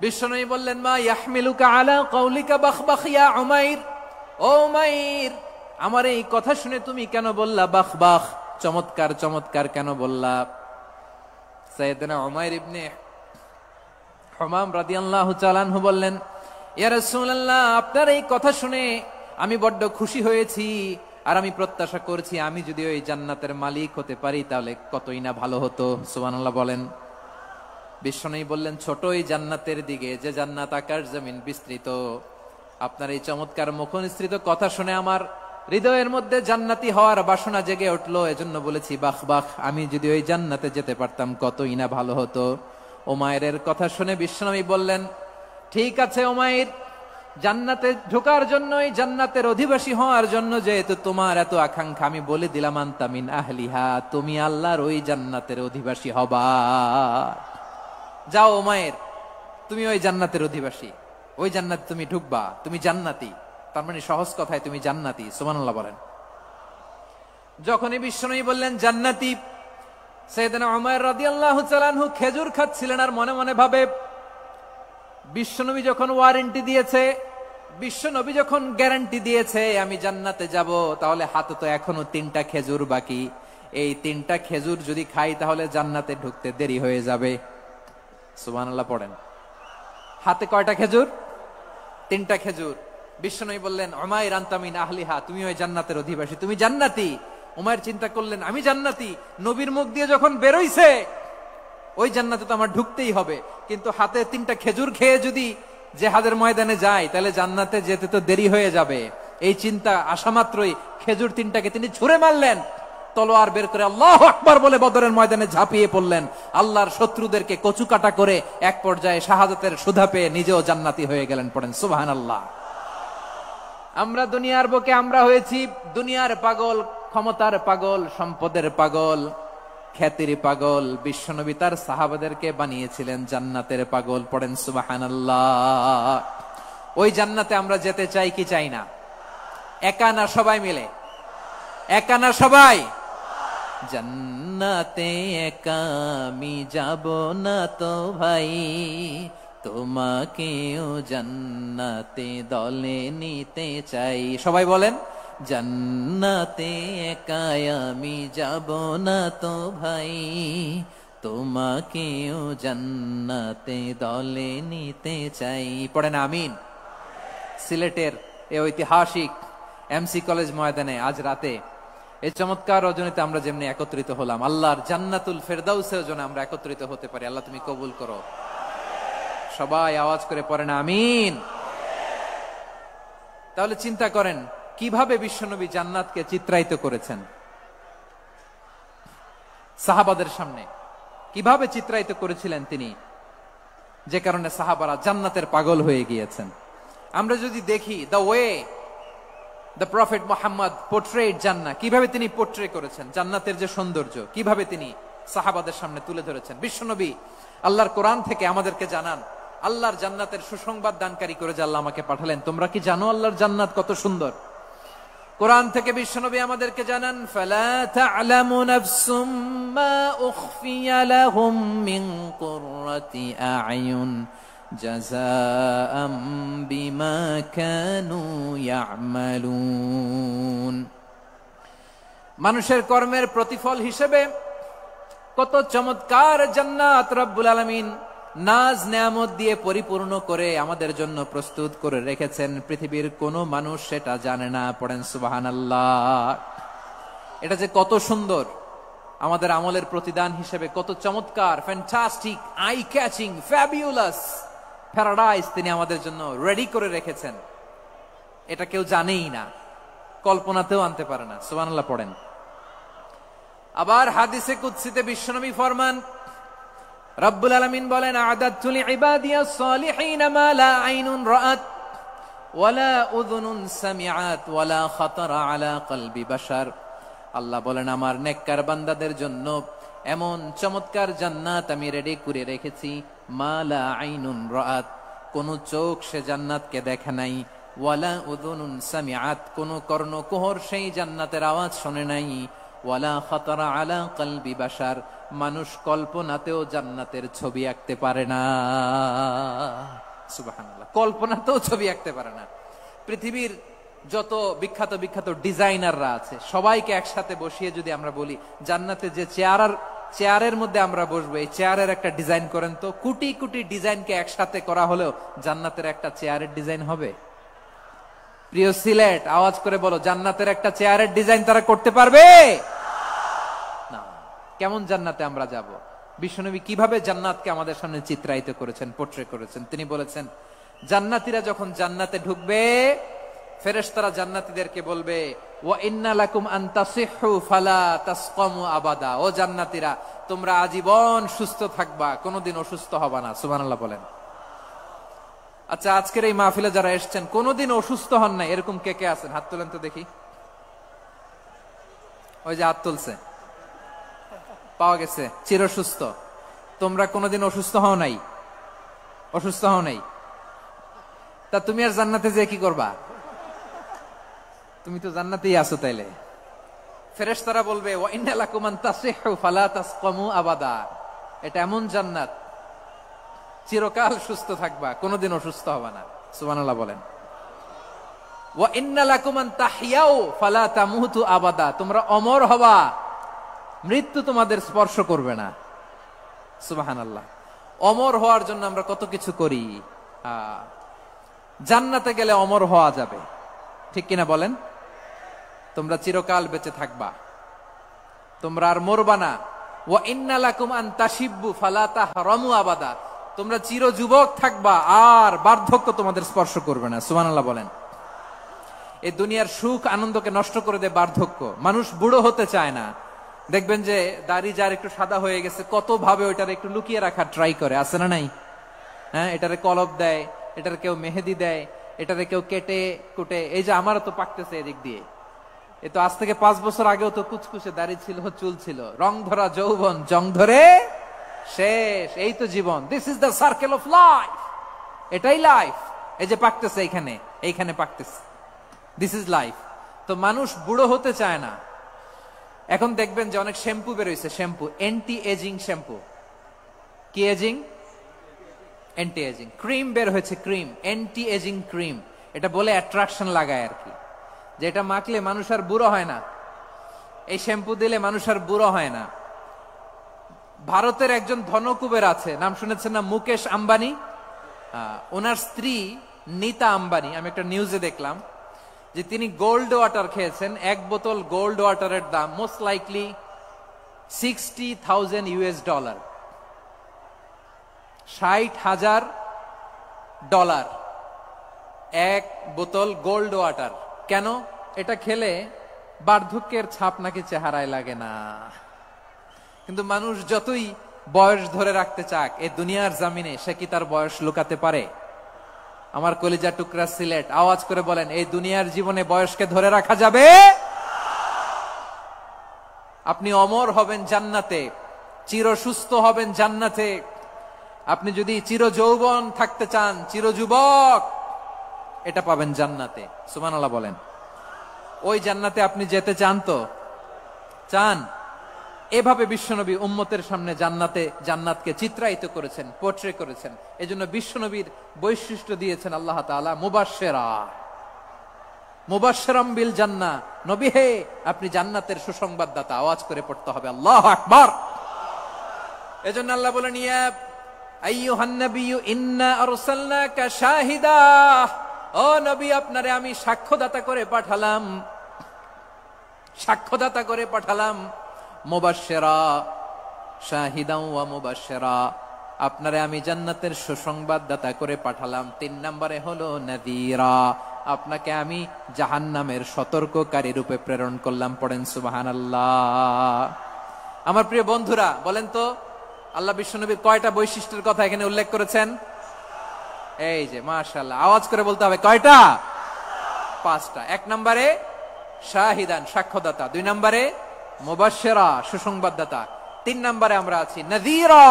A: বিশ্বনবী বললেন, মা ইয়াহমিলুকা আলা কাউলিকা বাহ বাহ ইয়া উমাইর। ও উমাইর, আমার এই কথা শুনে তুমি কেন বললা বাহ বাহ, চমৎকার চমৎকার কেন বললা? সাইয়েদনা উমাইর ইবনে হুমাম রাদিয়াল্লাহু তাআলা আনহু বললেন, ইয়া রাসূলুল্লাহ, আপনার এই কথা শুনে আমি বড্ড খুশি হয়েছি, আর আমি প্রত্যাশা করছি আমি যদি ওই জান্নাতের মালিক হতে পারি তাহলে কতই না ভালো হতো। সুবহানাল্লাহ বলেন। বিশ্বনবী বললেন, ছোট ওই জান্নাতের দিকে, যে জান্নাত আকাশ জমিন বিস্তৃত। আপনার এই চমৎকার মুখনিসৃত কথা শুনে আমার হৃদয়ের মধ্যে জান্নাতি হওয়ার বাসনা জেগে উঠলো, এজন্য বলেছি বাহ বাহ, আমি যদি ওই জান্নাতে যেতে পারতাম কতই না ভালো হতো। উমাইরের কথা শুনে বিশ্বনবী বললেন, ঠিক আছে উমাইর, জান্নাতে ঢোকার জন্য, এই জান্নাতের অধিবাসী হওয়ার জন্য যেহেতু তোমার এত আকাঙ্ক্ষা, আমি বলে দিলাম আনতা মিন আহলিহা, তুমি আল্লাহর ওই জান্নাতের অধিবাসী হবা। যাও উমাইর, তুমি ওই জান্নাতের অধিবাসী, ওই জান্নাতে তুমি ঢুকবা, তুমি জান্নাতি। তার মানে সহজ কথায় তুমি জান্নাতি। সুবহানাল্লাহ বলেন। যখনই বিশ্বনবী বললেন জান্নাতি, সাইয়েদনা উমাইর রাদিয়াল্লাহু তাআলা আনহু খেজুর খাচ্ছিলেন আর মনে মনে ভাবে, বিশ্বনবী যখন ওয়ারেন্টি দিয়েছে, বিশ্বনবী যখন গ্যারান্টি দিয়েছে আমি জান্নাতে যাব, তাহলে হাতে তো এখনো 3টা খেজুর বাকি। এই 3টা খেজুর যদি খাই তাহলে জান্নাতে ঢুকতে দেরি হয়ে যাবে। সুবহানাল্লাহ পড়েন। হাতে কয়টা খেজুর? 3টা খেজুর। বিশ্বনবী বললেন, উমাইর আনতা মিন আহলিহা, তুমি ওই জান্নাতের অধিবাসী, তুমি জান্নাতি। উমাইর চিন্তা করলেন, আমি জান্নাতি, নবীর মুখ দিয়ে যখন বেরোইছে ওই জান্নাতে তো আমার ঢুকতেই হবে, কিন্তু হাতে 3টা খেজুর খেয়ে যদি জিহাদের ময়দানে যাই তাহলে জান্নাতে যেতে তো দেরি হয়ে যাবে। এই চিন্তা আসা মাত্রই খেজুর 3টাকে তিনি ছুঁড়ে মারলেন, তলোয়ার বের করে আল্লাহু আকবার বলে বদরের ময়দানে ঝাঁপিয়ে পড়লেন। আল্লাহর শত্রুদেরকে কচুকাটা করে এক পর্যায়ে শাহাদাতের সুধা পেয়ে নিজেও জান্নাতি হয়ে গেলেন। পড়েন সুবহানাল্লাহ। আমরা দুনিয়ার বুকে আমরা হয়েছি দুনিয়ার পাগল, ক্ষমতার পাগল, সম্পদের পাগল, খ্যাতির পাগল। বিশ্বনবী তার সাহাবাদেরকে বানিয়েছিলেন জান্নাতের পাগল। পড়েন সুবহানাল্লাহ। ওই জান্নাতে আমরা যেতে চাই কি চাই না? একা না সবাই মিলে? একা না সবাই? জান্নাতে একা আমি যাব না তো ভাই, তোমাকেও জান্নাতে দলে নিতে চাই। সবাই বলেন, জান্নাতে একা আমি যাব না তো ভাই, তোমাকেও জান্নাতে দলে নিতে চাই। পড়েন আমিন। সিলেটের এই ঐতিহাসিক এমসি কলেজ ময়দানে আজ রাতে এই চমৎকার রজনীতে আমরা যেমনি একত্রিত হলাম, আল্লাহর জান্নাতুল ফেরদাউসের জন্য আমরা একত্রিত হতে পারি। আল্লাহ তুমি কবুল করো। সবাই আওয়াজ করে পড়েন আমিন। তাহলে চিন্তা করেন কিভাবে বিশ্বনবী জান্নাতকে চিত্রায়িত করেছেন সাহাবাদের সামনে, কিভাবে চিত্রায়িত করেছিলেন তিনি, যে কারণে সাহাবারা জান্নাতের পাগল হয়ে গিয়েছেন। আমরা যদি দেখি the way the prophet Muhammad portrait জান্নাত, কিভাবে তিনি পোর্ট্রে করেছেন জান্নাতের যে সৌন্দর্য, কিভাবে তিনি সাহাবাদের সামনে তুলে ধরেছেন। বিশ্বনবী আল্লাহর কোরআন থেকে আমাদেরকে জানান আল্লাহর জান্নাতের সুসংবাদ দানকারী করে যে আল্লাহ আমাকে পাঠালেন। তোমরা কি জানো আল্লাহর জান্নাত কত সুন্দর? কোরআন থেকে বিশ্বনবী আমাদেরকে জানান, ফালা তা'লামু নাফসুম মা উখফিয়া লাহুম মিন কুররাতি আ'য়ুন জাযাআম বিমা কানু ইয়া'মালুন। মানুষের কর্মের প্রতিফল হিসেবে কত চমৎকার জান্নাত রব্বুল আলামিন নাজ নেয়ামত দিয়ে পরিপূর্ণ করে আমাদের জন্য প্রস্তুত করে রেখেছেন। পৃথিবীর কোন মানুষ সেটা জানে না। পড়েন সুবহানাল্লাহ। এটা যে কত সুন্দর, আমাদের আমলের প্রতিদান হিসেবে কত চমৎকার, fantastic, eye catching, fabulous paradise তিনি আমাদের জন্য রেডি করে রেখেছেন। এটা কেউ জানেই না, কল্পনাতেও আনতে পারে না। সুবহানাল্লাহ পড়েন। আবার হাদিসে কুদসিতে বিশ্বনবী ফরমান, রব্বুল আলামিন বলেন, আ'দাতু লিইবাদিয়াস সালিহিন মা লা আইনুন রাআত ওয়ালা উযুনুন সামিআত ওয়ালা খাতারা আলা কলবি বাশার। আল্লাহ বলেন, আমার নেককার বান্দাদের জন্য এমন চমৎকার জান্নাত আমি রেডি করে রেখেছি, মা লা আইনুন রাআত, কোন চোখ সে জান্নাতকে দেখে নাই, ওয়ালা উযুনুন সামিআত, কোন কর্ণকুহর সেই জান্নাতের আওয়াজ শুনে নাই, ওয়ালা খাতারা আলা কলবি বাশার, মানুষ কল্পনাতেও জান্নাতের ছবি আঁকতে পারে না। সুবহানাল্লাহ, কল্পনাতেও ছবি আঁকতে পারে না। পৃথিবীর যত বিখ্যাত বিখ্যাত ডিজাইনাররা আছে সবাইকে একসাথে বসিয়ে যদি আমরা বলি জান্নাতে যে চেয়ারের মধ্যে আমরা বসবো, এই চেয়ারের একটা ডিজাইন করেন তো, কোটি কোটি ডিজাইনকে একসাথে করা হলেও জান্নাতের একটা চেয়ারের ডিজাইন হবে? প্রিয় সিলেট, আওয়াজ করে বলো, জান্নাতের একটা চেয়ারের ডিজাইন তারা করতে পারবে না। কেমন জান্নাতে আমরা যাব? বিশ্বনবী কিভাবে জান্নাতকে আমাদের সামনে চিত্রায়িত করেছেন, পোর্ট্রে করেছেন। তিনি বলেছেন, জান্নাতীরা যখন জান্নাতে ঢুকবে, ফেরেশতারা জান্নাতীদেরকে বলবে, ওয়া ইন্না লাকুম আন তাসিহু ফালা তাসকামু আবাদা। ও জান্নাতীরা, তোমরা আজীবন সুস্থ থাকবা, কোনোদিন অসুস্থ হবা না। সুবহানাল্লাহ বলেন। আচ্ছা, আজকের এই মাহফিলে যারা এসেছেন কোনোদিন অসুস্থ হন নাই, এরকম কে কে আছেন? হাত তোলেন তো দেখি। ওই যে হাত তুলছে, পাওয়া গেছে, চির সুস্থ। তোমরা কোনোদিন অসুস্থ হও নাই? অসুস্থ হও নাই? তা তুমি আর জান্নাতে যে কি করবা? তুমি তো জান্নাতেই আছো। তাইলে ফেরেশতারা বলবে, ওয়া ইন্না লাকুম আন তাসিহু ফালা তাসকামু আবাদা। এটা এমন জান্নাত, চিরকাল সুস্থ থাকবা, কোনোদিন অসুস্থ হবে না। সুবহানাল্লাহ বলেন। ওয়া ইন্না লাকুম আন তাহইয়াউ ফালা তামুতু আবাদা। তোমরা অমর হবা, মৃত্যু তোমাদের স্পর্শ করবে না। সুবহানাল্লাহ। অমর হওয়ার জন্য আমরা কত কিছু করি। জান্নাতে গেলে অমর হওয়া যাবে, ঠিক কিনা বলেন? তোমরা চিরকাল বেঁচে থাকবা, তোমরা আর মরবা না। ওয়া ইন্না লাকুম আন তাশিব্বু ফালা তাহরামু আবাদা। তোমরা চির যুবক থাকবা, আর বার্ধক্য তোমাদের স্পর্শ করবে না। সুবহানাল্লাহ বলেন। এই দুনিয়ার সুখ আনন্দকে নষ্ট করে দেয় বার্ধক্য। মানুষ বুড়ো হতে চায় না। দেখবেন যে দাড়ি যার একটু সাদা হয়ে গেছে, কত ভাবে ওইটার একটু লুকিয়ে রাখার ট্রাই করে, আছে না নাই? হ্যাঁ, এটারে কলব দেয়, এটার কেউ মেহেদি দেয়, এটারে কেউ কেটে কুটে। এই যে আমারও তো পাকতেছে এদিক দিয়ে, এ তো আজ থেকে 5 বছর আগেও তো কুচকুচে দাড়ি ছিল, চুল ছিল, রং ধরা যৌবন, জং ধরে শেষ। এই তো জীবন। This is the circle of life. এটাই লাইফ। এই যে পাকতেছে এইখানে, এইখানে পাকতেছে, দিস ইজ লাইফ। তো মানুষ বুড়ো হতে চায় না। এখন দেখবেন যে অনেক শ্যাম্পু বেরোইছে, শ্যাম্পু, অ্যান্টি এজিং শ্যাম্পু। কি এজিং? Anti ageing. ক্রিম বের হয়েছে, ক্রিম, অ্যান্টি এজিং ক্রিম। এটা বলে অ্যাট্রাকশন লাগায় আর কি, যে এটা মাখলে মানুষ আর বুড়ো হয় না, এই শ্যাম্পু দিলে মানুষ আর বুড়ো হয় না। ভারতের একজন ধনকুবের আছে, নাম শুনেছেন না? মুকেশ আম্বানি। ওনার স্ত্রী নীতা আম্বানি, আমি একটা নিউজে দেখলাম যে তিনি গোল্ড ওয়াটার খেয়েছেন। 1 বোতল গোল্ড ওয়াটারের দাম মোস্ট লাইকলি $60,000, $60,000 1 বোতল গোল্ড ওয়াটার। কেন? এটা খেলে বার্ধক্যের ছাপ নাকি চেহারায় লাগে না। কিন্তু মানুষ যতই বয়স ধরে রাখতে চাক এই দুনিয়ার জামিনে, সে কি তার বয়স লুকাতে পারে? আমার কলিজা টুকরা সিলেট, আওয়াজ করে বলেন, এই দুনিয়ার জীবনে বয়সকে ধরে রাখা যাবে? আপনি অমর হবেন জান্নাতে, চির সুস্থ হবেন জান্নাতে। আপনি যদি চির যৌবন থাকতে চান, চির যুবক, এটা পাবেন জান্নাতে। সুবহানাল্লাহ বলেন। ওই জান্নাতে আপনি যেতে চান তো? চান? এভাবে বিশ্বনবী উম্মতের সামনে জান্নাতকে চিত্রায়িত করেছেন, পোর্ট্রে করেছেন। এজন্য বিশ্বনবীর বৈশিষ্ট্য দিয়েছেন আল্লাহ তাআলা মুবাশশিরাম বিল জান্নাহ। নবী হে, আপনি জান্নাতের সুসংবাদদাতা। আওয়াজ করে পড়তে হবে আল্লাহু আকবার। এজন্য আল্লাহ বলেন, ইয়া আইয়ুহান নাবিয়্যু ইন্না আরসালনাকা শাহিদা। ও নবী, আপনারে আমি সাক্ষ্যদাতা করে পাঠালাম, সাক্ষ্যদাতা করে পাঠালাম। মুবাশশিরা, শাহিদাও ওয়া মুবাশশিরা, আপনারে আমি জান্নাতের সুসংবাদদাতা করে পাঠালাম। 3 নম্বরে হলো নাযীরা, আপনাকে আমি জাহান্নামের সতর্ককারী রূপে প্রেরণ করলাম। পড়েন সুবহানাল্লাহ। আমার প্রিয় বন্ধুরা, বলেন তো আল্লাহ বিশ্বনবীর কয়টা বৈশিষ্ট্যের কথা এখানে উল্লেখ করেছেন? এই যে মাশাআল্লাহ, আওয়াজ করে বলতে হবে, কয়টা? 5টা। 1 নম্বরে শাহিদান, সাক্ষ্যদাতা। 2 নম্বরে মুবাশশিরা, সুসংবাদদাতা। 3 নম্বরে আমরা আছি নাযীরা,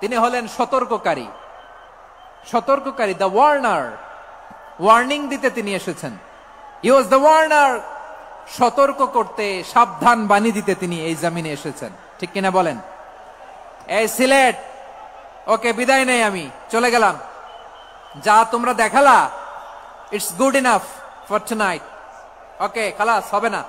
A: তিনি হলেন সতর্ককারী। সতর্ককারী, দ্য ওয়ার্নার, ওয়ার্নিং দিতে তিনি এসেছেন। হি ওয়াজ দ্য ওয়ার্নার, সতর্ক করতে, সাবধান বাণী দিতে তিনি এই জমিনে এসেছেন। ঠিক কিনা বলেন? এই সিলেট, ওকে, বিদায় নেই, আমি চলে গেলাম। যা তোমরা দেখালা, it's good enough for tonight. Okay, খালাস, হবে না।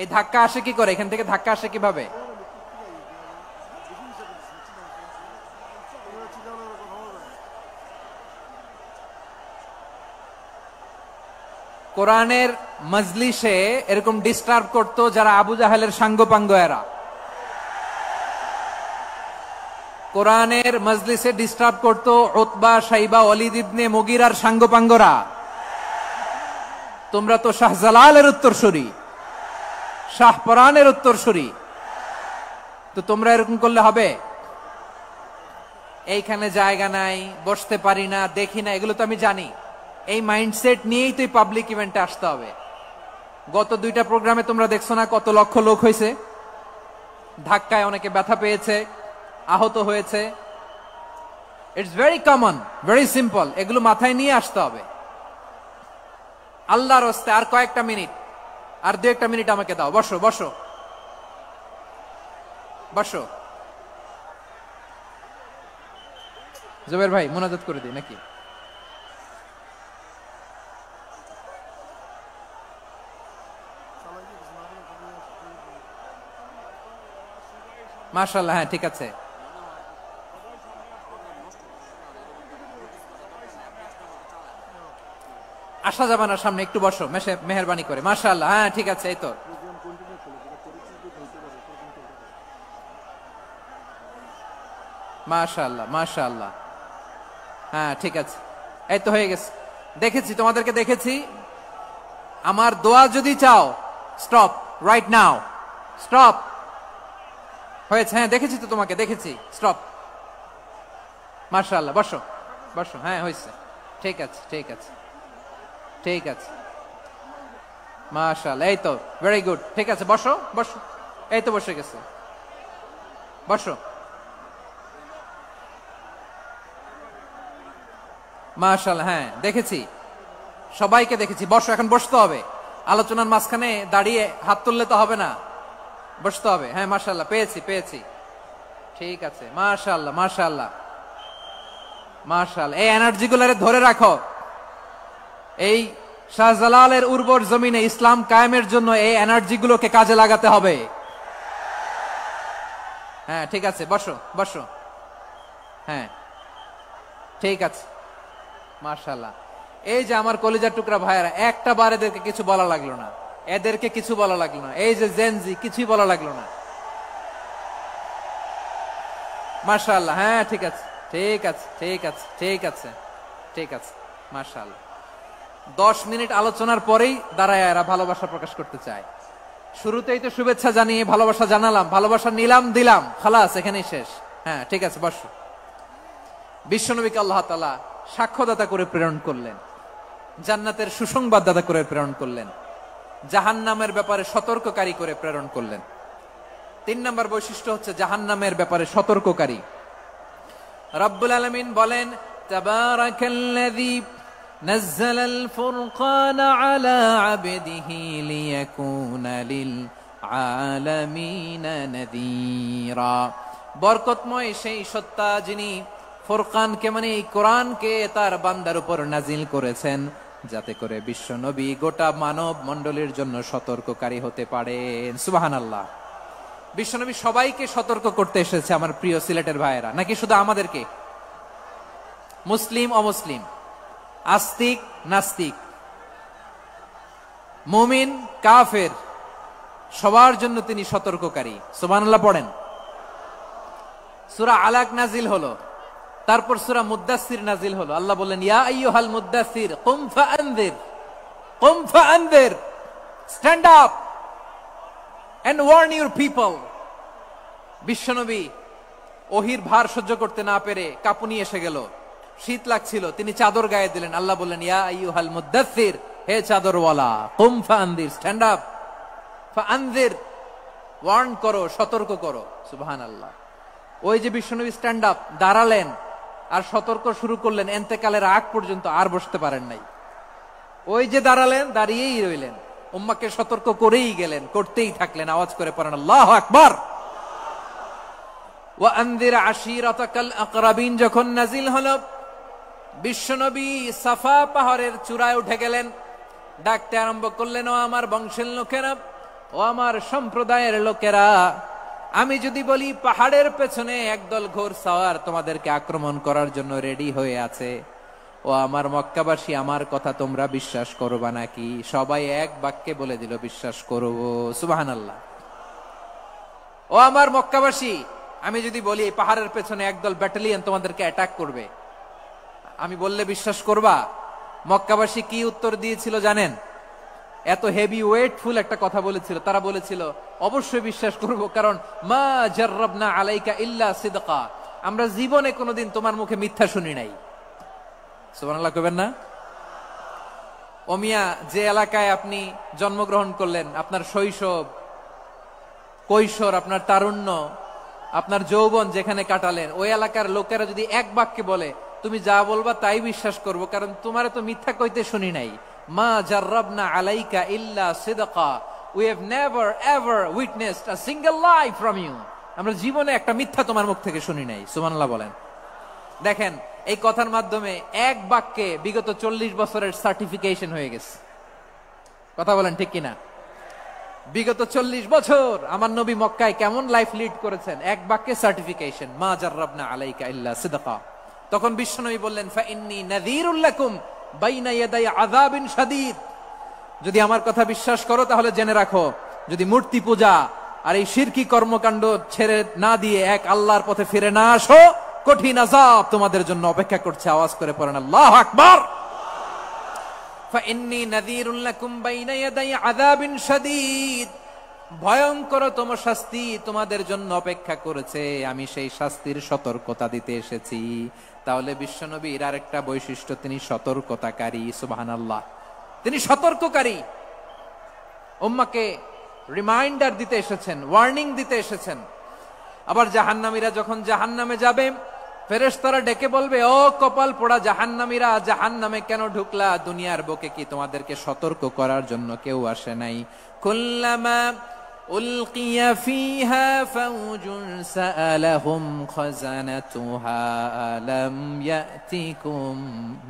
A: এই ধাক্কা আসে কি করে? এখান থেকে ধাক্কা আসে কিভাবে? কোরআনের মজলিসে এরকম ডিস্টার্ব করতো যারা আবু জাহেলের সাঙ্গপাঙ্গ এরা। কোরআনের মজলিসে ডিস্টার্ব করতো উতবা, শাইবা, ওয়ালিদ ইবনে মুগিরার সাঙ্গপাঙ্গরা। তোমরা তো শাহজালালের উত্তরসূরি, শাহপরানের উত্তরসূরি, তো তোমরা এরকম করলে হবে? এইখানে জায়গা নাই, বসতে পারি না, দেখি না, এগুলো তো আমি জানি। এই মাইন্ডসেট নিয়েই তো পাবলিক ইভেন্টে আসতে হবে। গত 2টা প্রোগ্রামে তোমরা দেখছো না কত লক্ষ লোক হয়েছে? ধাক্কায় অনেকে ব্যথা পেয়েছে, আহত হয়েছে। It's very common, very simple. এগুলো মাথায় নিয়ে আসতে হবে। আল্লাহর রাস্তে আর কয়েকটা মিনিট, আর 2-1 মিনিট আমাকে দাও। বসো বসো বসো। জুবের ভাই, মুনাজাত করে দিই নাকি? মাশাআল্লাহ, হ্যাঁ ঠিক আছে। আসা যাবে না সামনে, একটু বসো মেহেরবানি করে। মাশাআল্লাহ, হ্যাঁ ঠিক আছে। এই তো মাশাআল্লাহ, মাশাআল্লাহ, হ্যাঁ ঠিক আছে। এই তো হয়ে গেছে। দেখেছি, তোমাদেরকে দেখেছি। আমার দোয়া যদি চাও, স্টপ রাইট নাও, স্টপ। হয়েছে, হ্যাঁ দেখেছি তো তোমাকে, দেখেছি। স্টপ। মাশাআল্লাহ, বসো বসো। হ্যাঁ হয়েছে, ঠিক আছে ঠিক আছে ঠিক আছে। মাশাআল্লাহ, এই তো ভেরি গুড। ঠিক আছে, বসো বসো। এই তো বসে গেছে, বসো। মাশাআল্লাহ, হ্যাঁ দেখেছি, সবাইকে দেখেছি। বসো, এখন বসতে হবে। আলোচনার মাঝখানে দাঁড়িয়ে হাত তুললে তো হবে না, বসতে হবে। হ্যাঁ মাশাআল্লাহ, পেয়েছি পেয়েছি। ঠিক আছে, মাশাআল্লাহ মাশাআল্লাহ মাশাআল্লাহ। এই এনার্জি গুলারে ধরে রাখো। এই শাহজালালের উর্বর জমিনে ইসলাম কায়েমের জন্য এই এনার্জি গুলোকে কাজে লাগাতে হবে। হ্যাঁ ঠিক আছে, বসো বসো। হ্যাঁ ঠিক আছে, মাশাআল্লাহ। এই যে আমার কলিজার টুকরা ভাইয়েরা, একটা বার এদেরকে কিছু বলা লাগলো না, এদেরকে কিছু বলা লাগলো না। এই যে জেনজি, কিছুই বলা লাগলো না। মাশাআল্লাহ, হ্যাঁ ঠিক আছে ঠিক আছে ঠিক আছে ঠিক আছে ঠিক আছে। মাশাআল্লাহ। 10 মিনিট আলোচনার পরেই দাঁড়ায় এরা ভালোবাসা প্রকাশ করতে চায়। শুরুতেই তো শুভেচ্ছা জানিয়ে ভালোবাসা জানালাম, ভালোবাসা নিলাম, দিলাম, খালাস, এখানেই শেষ। হ্যাঁ ঠিক আছে, বসো। বিশ্বনবীকে আল্লাহ তাআলা সাক্ষ্যদাতা করে প্রেরণ করলেন, জান্নাতের সুসংবাদদাতা করে প্রেরণ করলেন, জাহান্নামের ব্যাপারে সতর্ককারী করে প্রেরণ করলেন। 3 নম্বর বৈশিষ্ট্য হচ্ছে জাহান্নামের ব্যাপারে সতর্ককারী। রব্বুল আলামিন বলেন, তাবারাকাল্লাযী নাযালাল ফুরকানা আলা আবদিহি লিয়াকুনা লিল আলামিনা নাযীরা। বরকতময় সেই সত্তা যিনি ফুরকানকে মানে এই কোরআনকে তার বান্দার উপর নাজিল করেছেন, যাতে করে বিশ্ব নবী গোটা মানব মণ্ডলীর জন্য সতর্ককারী হতে পারেন। সুবহানাল্লাহ। বিশ্বনবী সবাইকে সতর্ক করতে এসেছে, আমার প্রিয় সিলেটের ভাইয়েরা, নাকি শুধু আমাদেরকে? মুসলিম অমুসলিম, আস্তিক নাস্তিক, মুমিন কাফের, সবার জন্য তিনি সতর্ককারী। সুবহানাল্লাহ পড়েন। সূরা আলাক নাজিল হলো, তারপর সূরা মুদ্দাসসির নাজিল হলো। আল্লাহ বললেন, ইয়া আইয়ুহাল মুদ্দাসসির কুম ফাআনযির, কুম ফাআনযির, stand up and warn your people. বিশ্বনবী ওহির ভার সহ্য করতে না পেরে কাঁপুনি এসে গেল, শীত লাগছিল, তিনি চাদর গায়ে দিলেন। আল্লাহ বললেন, ইয়া আইয়ুহাল মুদ্দাসসির, হে চাদরওয়ালা, কুম ফাআনযির, স্ট্যান্ড আপ, ফাআনযির, ওয়ার্ন করো, সতর্ক করো। সুবহানাল্লাহ। ওই যে বিশ্বনবী স্ট্যান্ড আপ, দাঁড়ালেন আর সতর্ক শুরু করলেন, এন্তেকালের আগ পর্যন্ত আর বসতে পারেন নাই। ওই যে দাঁড়ালেন, দাঁড়িয়েই রইলেন, উম্মাকে সতর্ক করেই গেলেন, করতেই থাকলেন। আওয়াজ করে পড়েন আল্লাহু আকবার। ওয়া আনযির আশীরাতাকাল আকরাবিন যখন নাজিল হলো, বিশ্বনবী সাফা পাহাড়ের চূড়ায় উঠে গেলেন, ডাকতে আরম্ভ করলেন, ও আমার বংশের লোকেরা, ও আমার সম্প্রদায়ের লোকেরা, আমি যদি বলি পাহাড়ের পেছনে একদল ঘোড়সাওয়ার তোমাদেরকে আক্রমণ করার জন্য রেডি হয়ে আছে, ও আমার মক্কাবাসী, আমার কথা তোমরা বিশ্বাস করবা নাকি? সবাই এক বাক্যে বলে দিল, বিশ্বাস করব। সুবহানাল্লাহ। ও আমার মক্কাবাসী, আমি যদি বলি এই পাহাড়ের পেছনে একদল ব্যাটালিয়ন তোমাদেরকে অ্যাটাক করবে, আমি বললে বিশ্বাস করবা? মক্কাবাসী কি উত্তর দিয়েছিল জানেন? এত হেভি ওয়েটফুল একটা কথা বলেছিল। তারা বলেছিল, অবশ্যই বিশ্বাস করব, কারণ মা জাররাবনা আলাইকা ইল্লা সিদকা, আমরা জীবনে কোনোদিন তোমার মুখে মিথ্যা শুনি নাই। সুবহানাল্লাহ কইবেন না? ও মিয়া, যে এলাকায় আপনি জন্মগ্রহণ করলেন, আপনার শৈশব, কৈশোর, আপনার তারুণ্য, আপনার যৌবন যেখানে কাটালেন, ওই এলাকার লোকেরা যদি এক বাক্যে বলে তুমি যা বলবা তাই বিশ্বাস করব, কারণ তোমারে তো মিথ্যা কইতে শুনি নাই। মা জাররাবনা আলাইকা ইল্লা সিদকা, we have never ever witnessed a single lie from you, আমরা জীবনে একটা মিথ্যা তোমার মুখ থেকে শুনি নাই। সুবহানাল্লাহ বলেন। দেখেন, এই কথার মাধ্যমে এক বাক্যে বিগত 40 বছরের সার্টিফিকেশন হয়ে গেছে। কথা বলেন ঠিক কিনা? বিগত 40 বছর আমার নবী মক্কায় কেমন লাইফ লিড করেছেন, এক বাক্যে সার্টিফিকেশন, মা জাররাবনা আলাইকা ইল্লা সিদকা। তখন বিশ্বনবী বললেন, ফা ইন্নী নাযীরুল লাকুম বাইনা ইয়াদাই আযাবিন শাদীদ, যদি আমার কথা বিশ্বাস করো তাহলে জেনে রাখো, যদি মূর্তি পূজা আর এই শিরকি কর্মকাণ্ড ছেড়ে না দিয়ে এক আল্লাহর পথে ফিরে না আসো, কঠিন আযাব তোমাদের জন্য অপেক্ষা করছে। আওয়াজ করে পড়েন আল্লাহু আকবার। ফাইন্নী নাযীরুল লাকুম বাইনা ইয়াদাই আযাবিন শাদীদ, ভয়ঙ্করতম শাস্তি তোমাদের জন্য অপেক্ষা করেছে, আমি সেই শাস্তির সতর্কতা দিতে এসেছি। তাহলে বিশ্বনবীর আরেকটা বৈশিষ্ট্য, তিনি সতর্কতাকারী। সুবহানাল্লাহ। তিনি সতর্ককারী, উম্মাকে রিমাইন্ডার দিতে এসেছেন, ওয়ার্নিং দিতে এসেছেন। আবার জাহান্নামীরা যখন জাহান্নামে যাবে, ফেরেশতারা ডেকে বলবে, ও কপাল পোড়া জাহান্নামীরা, জাহান্নামে কেন ঢুকলা? দুনিয়ার বুকে কি তোমাদেরকে সতর্ক করার জন্য কেউ আসে নাই? কুল্লামা উলকিয়া ফিহা ফাউজুন সাআলাহুম খাযানাতুহা আলাম ইয়াতিকুম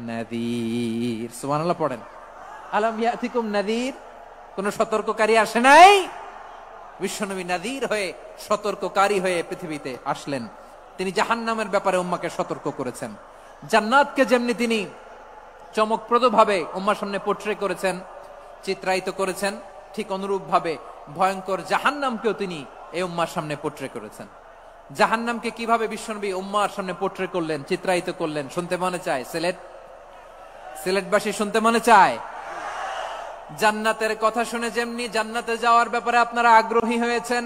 A: নাযীর। সুবহানাল্লাহ পড়েন। আলাম ইয়াতিকুম নাযীর, কোন সতর্ককারী আসে নাই? বিশ্বনবী নাযীর হয়ে, সতর্ককারী হয়ে পৃথিবীতে আসলেন। তিনি জাহান্নামের ব্যাপারে উম্মাকে সতর্ক করেছেন। জান্নাতকে যেমনি তিনি চমকপ্রদভাবে উম্মার সামনে পোট্রে করেছেন, চিত্রায়িত করেছেন, ঠিক অনুরূপ ভাবে ভয়ঙ্কর জাহান্নামকেও তিনি এই উম্মার সামনে পোট্রে করেছেন। জাহান্নামকে কিভাবে বিশ্বনবী উম্মার সামনে পোট্রে করলেন, চিত্রায়িত করলেন, শুনতে মনে চায়? সিলেটবাসী শুনতে মনে চায়? জান্নাতের কথা শুনে যেমনি জান্নাতে যাওয়ার ব্যাপারে আপনারা আগ্রহী হয়েছেন,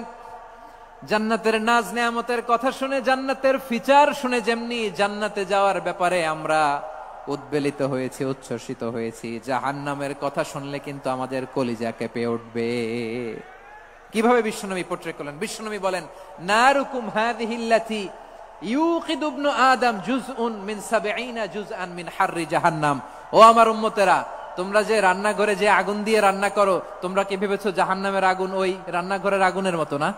A: জান্নাতের নাজ নেয়ামতের কথা শুনে, জান্নাতের ফিচার শুনে যেমনি জান্নাতে যাওয়ার ব্যাপারে আমরা উদ্বেলিত হয়েছি, উচ্ছ্বসিত হয়েছি, জাহান্নামের কথা শুনলে কিন্তু আমাদের কলিজা কেঁপে উঠবে। কিভাবে বিশ্বনবী পোট্রে করলেন? বিশ্বনবী বলেন, নারুকুম হাযিহিল্লাতী ইউকিদু ইবনু আদম জুজউন মিন ৭০ জুজআন মিন হাররি জাহান্নাম। ও আমার উম্মতেরা, তোমরা যে রান্নাঘরে যে আগুন দিয়ে রান্না করো, তোমরা কি ভেবেছো জাহান্নামের আগুন ওই রান্নাঘরের আগুনের মতো না?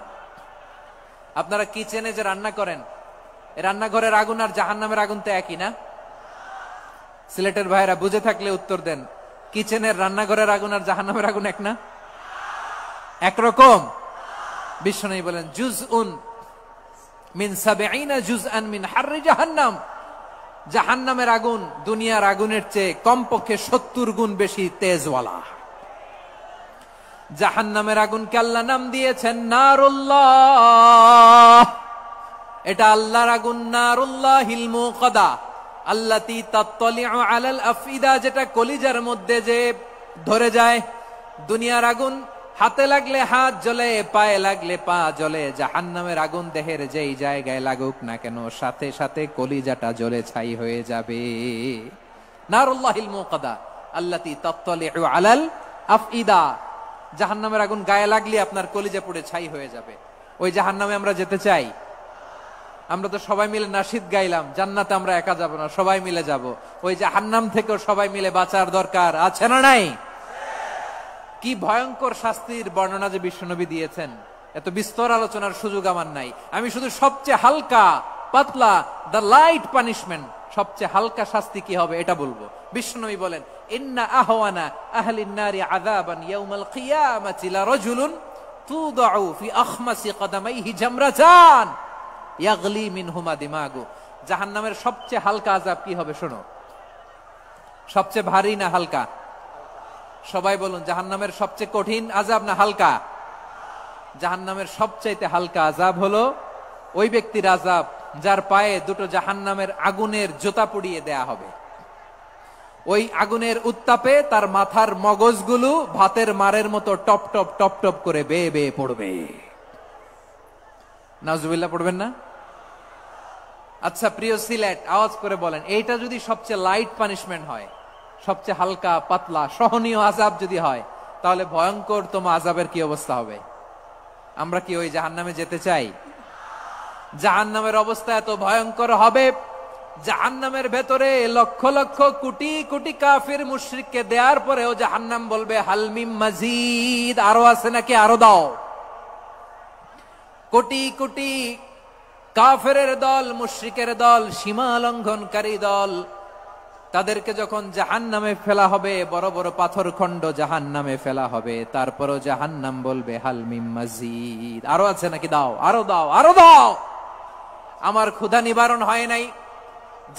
A: আপনারা কিচেনে যে রান্না করেন, রান্নাঘরের আগুন আর জাহান্নামের আগুন তো একই না? সিলেটের ভাইরা বুঝে থাকলে উত্তর দেন, কিচেনের রান্নাঘরের আগুন আর জাহান্নামের আগুন এক না? একরকম? বিশ্বনবী বলেন, জুজউন মিন ৭০ জুজআন মিন হাররি জাহান্নাম। জাহান্নামের আগুন দুনিয়ার আগুনের চেয়ে কমপক্ষে ৭০ গুণ বেশি তেজওয়ালা। জাহান্নামের আগুনকে আল্লাহ নাম দিয়েছেন নারুল্লাহ। এটা আল্লাহর আগুন, নারুল্লাহিল মুকাদা আল্লাতী তাত্তালিউ আলাল আফইদা, যেটা কলিজার মধ্যে যে ধরে যায়। দুনিয়ার আগুন হাতে লাগলে হাত জ্বলে, পায়ে লাগলে পা জ্বলে। জাহান্নামের আগুন দেহের যেই জায়গায় লাগুক না কেন, সাথে সাথে কলিজাটা জ্বলে ছাই হয়ে যাবে। নারুল্লাহিল মুকাদা আল্লাতী তাত্তালিউ আলাল আফইদা। জাহান্নামের আগুন গায়ে লাগলে আপনার কলিজা পুড়ে ছাই হয়ে যাবে। ওই জাহান্নামে আমরা যেতে চাই? আমরা তো সবাই মিলে নাশিদ গাইলাম, জান্নাতে আমরা একা যাব না, সবাই মিলে যাব। ওই জাহান্নাম থেকেও সবাই মিলে বাঁচার দরকার আছে না নাই? কি ভয়ঙ্কর শাস্তির বর্ণনা যে বিশ্বনবী দিয়েছেন, এত বিস্তর আলোচনার সুযোগ আমার নাই। আমি শুধু সবচেয়ে হালকা পাতলা, দ্য লাইট পানিশমেন্ট, সবচেয়ে হালকা শাস্তি কি হবে এটা বলবো। বিশ্বনবী বলেন, ইন্না আহওয়ানা আহলিন নারি আযাবান ইয়াউমাল কিয়ামাতি লারাজুলুন তুদাউ ফি আখমাসি কদামাইহি জামরাতান ইয়াগলি মিনহুমা দিমাগু। জাহান্নামের সবচেয়ে হালকা আযাব কি হবে শোনো। সবচেয়ে ভারী না হালকা? সবাই বলুন, জাহান্নামের সবচেয়ে কঠিন আযাব না হালকা? জাহান্নামের সবচাইতে হালকা আযাব হলো ওই ব্যক্তির আযাব যার পায়ে দুটো জাহান্নামের আগুনের জুতা পুড়িয়ে দেয়া হবে। ওই আগুনের উত্তাপে তার মাথার মগজগুলো ভাতের মারের মতো টপ টপ টপ টপ করে বেয়ে বেয়ে পড়বে। নাউজুবিল্লাহ পড়বেন না? আচ্ছা প্রিয় সিলেট, আওয়াজ করে বলেন, এইটা যদি সবচেয়ে লাইট পানিশমেন্ট হয়, সবচেয়ে হালকা পাতলা সহনীয় আযাব যদি হয়, তাহলে ভয়ঙ্কর তোমা আযাবের কি অবস্থা হবে? আমরা কি ওই জাহান্নামে যেতে চাই? জাহান্নামের অবস্থা এত ভয়ঙ্কর হবে, জাহান্নামের ভেতরে লক্ষ লক্ষ কোটি কোটি কাফির মুশরিককে দেওয়ার পরেও জাহান্নাম বলবে হাল মিম মাজিদ, আরো আছে নাকি, আরো দাও। কোটি কোটি কাফেরের দল, মুশরিকের দল, সীমা লঙ্ঘনকারী দল, তাদেরকে যখন জাহান্নামে ফেলা হবে, বড় বড় পাথর খণ্ড জাহান্নামে ফেলা হবে, তারপরও জাহান্নাম বলবে হাল মিম মাজিদ, আরো আছে নাকি, দাও, আরো দাও, আরো দাও। আমার ক্ষুধা নিবারণ হয় নাই।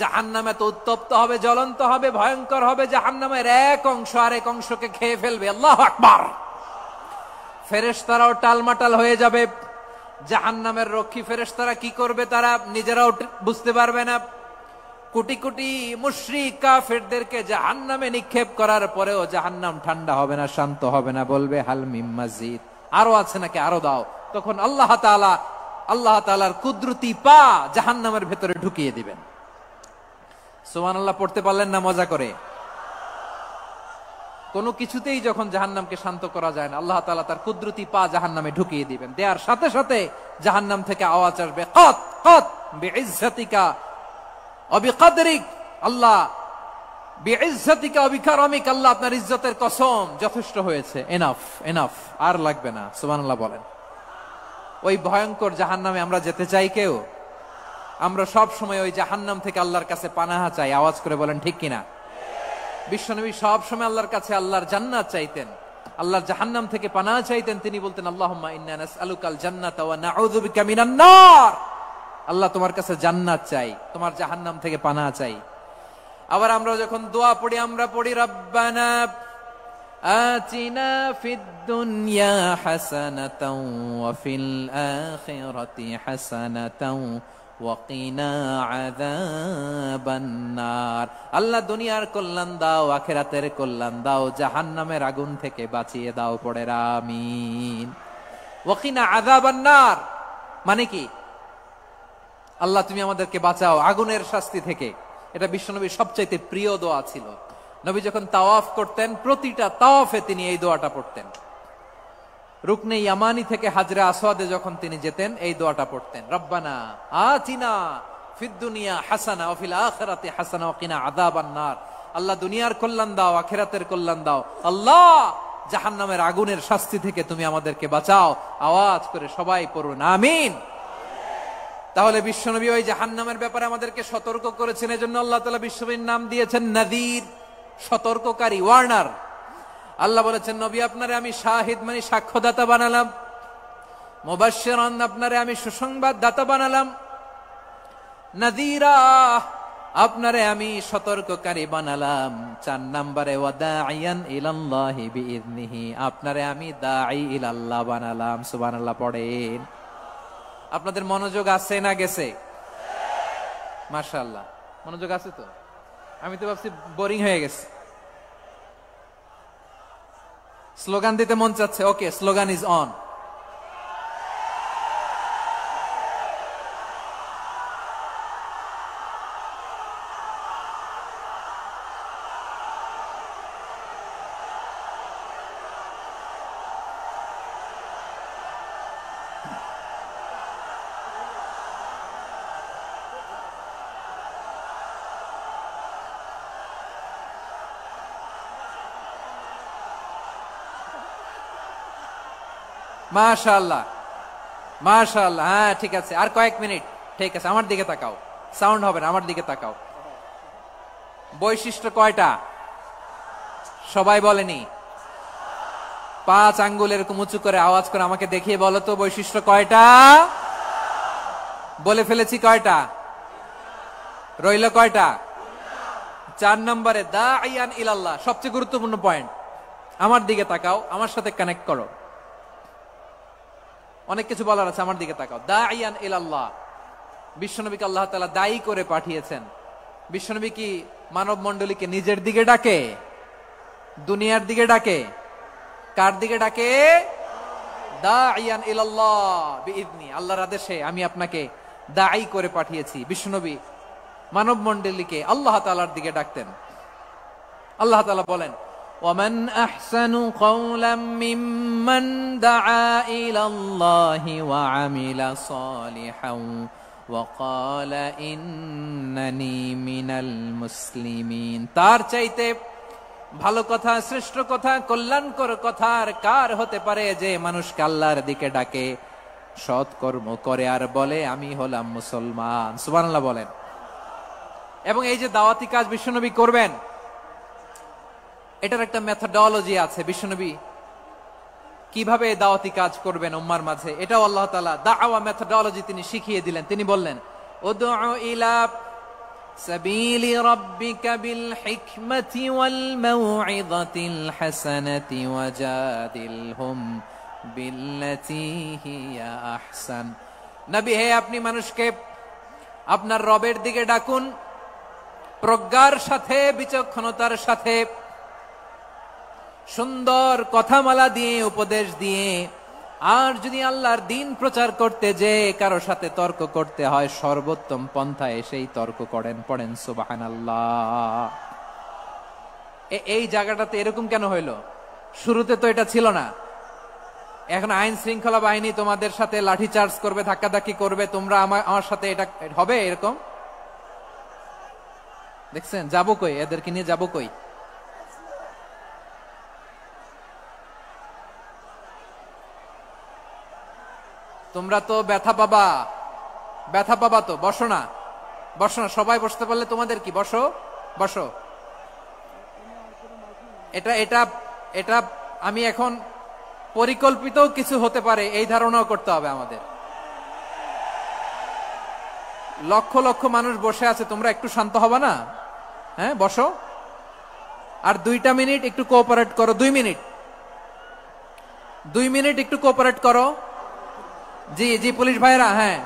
A: জাহান্নামে তো উত্তপ্ত হবে, জ্বলন্ত হবে, ভয়ঙ্কর হবে। জাহান্নামের এক অংশ আরেক অংশকে খেয়ে ফেলবে। আল্লাহু আকবার। ফেরেশতারাও টালমাটাল হয়ে যাবে। জাহান্নামের রক্ষী ফেরেশতারা কি করবে তারা নিজেরাও বুঝতে পারবে না। কোটি কোটি মুশরিক কাফেরদেরকে জাহান্নামে নিক্ষেপ করার পরেও জাহান্নাম ঠান্ডা হবে না, শান্ত হবে না, বলবে হাল মিম মাজিদ, আরো আছে নাকি, আরো দাও। তখন আল্লাহ তাআলার কুদরতি পা জাহান্নামের ভেতরে ঢুকিয়ে দিবেন। সুবহানাল্লাহ পড়তে পারলেন না মজা করে? কোন কিছুতেই যখন জাহান্নামকে শান্ত করা যায় না, আল্লাহ তাআলা তার কুদরতি পা জাহান্নামে ঢুকিয়ে দিবেন। দেয়ার সাথে সাথে জাহান্নাম থেকে আওয়াজ আসবে, কত কত বিইজ্জাতিকা ওয়া বিকদরিক, আল্লাহ বিইজ্জাতিকা ওয়া বিকারামিক, আল্লাহ আপনার ইজ্জতের কসম, যথেষ্ট হয়েছে, এনাফ এনাফ, আর লাগবে না। সুবহানাল্লাহ বলেন। ওই ভয়ঙ্কর জাহান্নামে আমরা যেতে চাই কেউ? আমরা সব সময় ওই জাহান্নাম থেকে আল্লাহর কাছে পানাহা চাই। আওয়াজ করে বলেন ঠিক কিনা? বিশ্বনবী সব সময় আল্লাহর কাছে আল্লাহর জান্নাত চাইতেন, আল্লাহর জাহান্নাম থেকে পানাহা চাইতেন। তিনি বলতেন, আল্লাহুম্মা ইন্না নাসআলুকাল জান্নাতা ওয়া নাউযু বিকা মিনান নার। আল্লাহ তোমার কাছে জান্নাত চাই, তোমার জাহান্নাম থেকে পানাহা চাই। আবার আমরা যখন দোয়া পড়ি, আমরা পড়ি রব্বানা আতিনা ফিদ দুনিয়া হাসানাতাও ওয়া ফিল আখিরাতি হাসানাতাও ওয়া কিনা আযাবান নার। আল্লাহ দুনিয়ার কল্যাণ দাও, আখিরাতের কল্যাণ দাও, জাহান্নামের আগুন থেকে বাঁচিয়ে দাও, পড়ে আমিন। ওয়া কিনা আযাবান নার। মানে কি? আল্লাহ তুমি আমাদেরকে বাঁচাও আগুনের শাস্তি থেকে। এটা বিশ্বনবীর সবচাইতে প্রিয় দোয়া ছিল। নবী যখন তাওয়াফ করতেন, প্রতিটা তাওয়াফে তিনি এই দোয়াটা পড়তেন। রুকনে ইয়ামানি থেকে হাজরে আসওয়াদে যখন তিনি যেতেন, এই দোয়াটা পড়তেন, রব্বানা আতিনা ফিদ দুনিয়া হাসানা ওয়া ফিল আখিরাতি হাসানা ওয়া কিনা আযাবান নার। আল্লাহ দুনিয়ার কল্যাণ দাও, আখিরাতের কল্যাণ দাও। আল্লাহ জাহান্নামের আগুনের শাস্তি থেকে তুমি আমাদেরকে বাঁচাও। আওয়াজ করে সবাই পড়ুন আমিন। তাহলে বিশ্বনবী ওই জাহান্নামের ব্যাপারে আমাদেরকে সতর্ক করেছেন, এজন্য আল্লাহ তাআলা বিশ্বনবীর নাম দিয়েছেন নাযীর, সতর্ককারী, ওয়ার্নার। আল্লাহ বলেছেন নবী আপনারে আমি শাহিদ মানে সাক্ষ্যদাতা বানালাম, মুবাশশিরান আপনারে আমি সুসংবাদ দাতা বানালাম, নাযীরা আপনারে আমি সতর্ককারী বানালাম। 4 নম্বরে ওয়াদাইয়ান ইলাল্লাহি বিইذনিহি, আপনারে আমি দাঈ ইলাল্লাহ বানালাম। সুবহানাল্লাহ পড়েন। আপনাদের মনোযোগ আছে না গেছে? মাশাআল্লাহ মনোযোগ আছে তো। আমি তো ভাবছি বোরিং হয়ে গেছে। স্লোগান দিতে মন চাচ্ছে। ওকে, স্লোগান ইজ অন। মাশাআল্লাহ মাশাআল্লাহ। হ্যাঁ ঠিক আছে, আর কয়েক মিনিট। ঠিক আছে, আমার দিকে তাকাও, সাউন্ড হবে না, আমার দিকে তাকাও। বৈশিষ্ট্য কয়টা সবাই বলেনি? 5 আঙ্গুল এরকম উঁচু করে আওয়াজ করে আমাকে দেখিয়ে বলো তো বৈশিষ্ট্য কয়টা? বলে ফেলেছি কয়টা? রইল কয়টা? 4 নম্বরে দাঈয়ান ইলাল্লাহ, সবচেয়ে গুরুত্বপূর্ণ পয়েন্ট। আমার দিকে তাকাও, আমার সাথে কানেক্ট করো। অনেক কিছু বলার আছে, আমার দিকে তাকাও। দাঈয়ান ইলাল্লাহ, বিশ্বনবীকে আল্লাহ তাআলা দায়ী করে পাঠিয়েছেন। বিশ্বনবী কি মানব মণ্ডলীকে নিজের দিকে ডাকে? দুনিয়ার দিকে ডাকে? কার দিকে ডাকে? দাঈয়ান ইলাল্লাহ বিইذনি, আল্লাহর আদেশে আমি আপনাকে দায়ী করে পাঠিয়েছি। বিশ্বনবী মানব মণ্ডলীকে আল্লাহ তাআলার দিকে ডাকতেন। আল্লাহ তাআলা বলেন, ومن أحسن قولا ممن دعا إلى الله وعمل صالحا وقال إنني من المسلمين। তার চাইতে ভালো কথা, শ্রেষ্ঠ কথা, কল্যাণকর কথা আর কার হতে পারে যে মানুষকে আল্লাহর দিকে ডাকে, সৎ কর্ম করে আর বলে আমি হলাম মুসলমান। সুবহানাল্লাহ বলেন। এবং এই যে দাওয়াতি কাজ বিশ্বনবী করবেন, এটার একটা মেথডোলজি আছে। বিশ্বনবী কিভাবে দাওয়াতি কাজ করবেন উম্মার মাঝে, এটাও আল্লাহ তাআলা দাওয়া মেথডোলজি তিনি শিখিয়ে দিলেন। তিনি বললেন, উদউ ইলা সাবিলি রাব্বিকা বিল হিকমাতি ওয়াল মাউইযাতিল হাসানাতি ওয়াজাদিলহুম বিল্লাতী হিয়া আহসান। নবী হে, আপনি মানুষকে আপনার রবের দিকে ডাকুন প্রজ্ঞার সাথে, বিচক্ষণতার সাথে, সুন্দর কথামালা দিয়ে, উপদেশ দিয়ে। আর যদি আল্লাহর দিন প্রচার করতে যে কারো সাথে তর্ক করতে হয়, সর্বোত্তম পন্থায় সেই তর্ক করেন। পড়েন সুবহানাল্লাহ। এই জায়গাটাতে এরকম কেন হইলো? শুরুতে তো এটা ছিল না। এখন আইন শৃঙ্খলা বাহিনী তোমাদের সাথে লাঠি চার্জ করবে, ধাক্কাধাক্কি করবে, তোমরা আমার সাথে এটা হবে এরকম? দেখছেন যাবো কই, এদেরকে নিয়ে যাবো কই? তোমরা তো ব্যথা পাবা, ব্যথা পাবা তো। বসো না, বসো না, সবাই বসতে পারলে তোমাদের কি, বসো বসো। এটা এটা এটা আমি এখন পরিকল্পিত কিছু হতে পারে এই ধারণাও করতে হবে আমাদের। লক্ষ লক্ষ মানুষ বসে আছে, তোমরা একটু শান্ত হবা না? হ্যাঁ বসো। আর 2টা মিনিট একটু কোঅপারেট করো। 2 মিনিট, 2 মিনিট একটু কোঅপারেট করো। জি জি পুলিশ ভাইরা, হ্যাঁ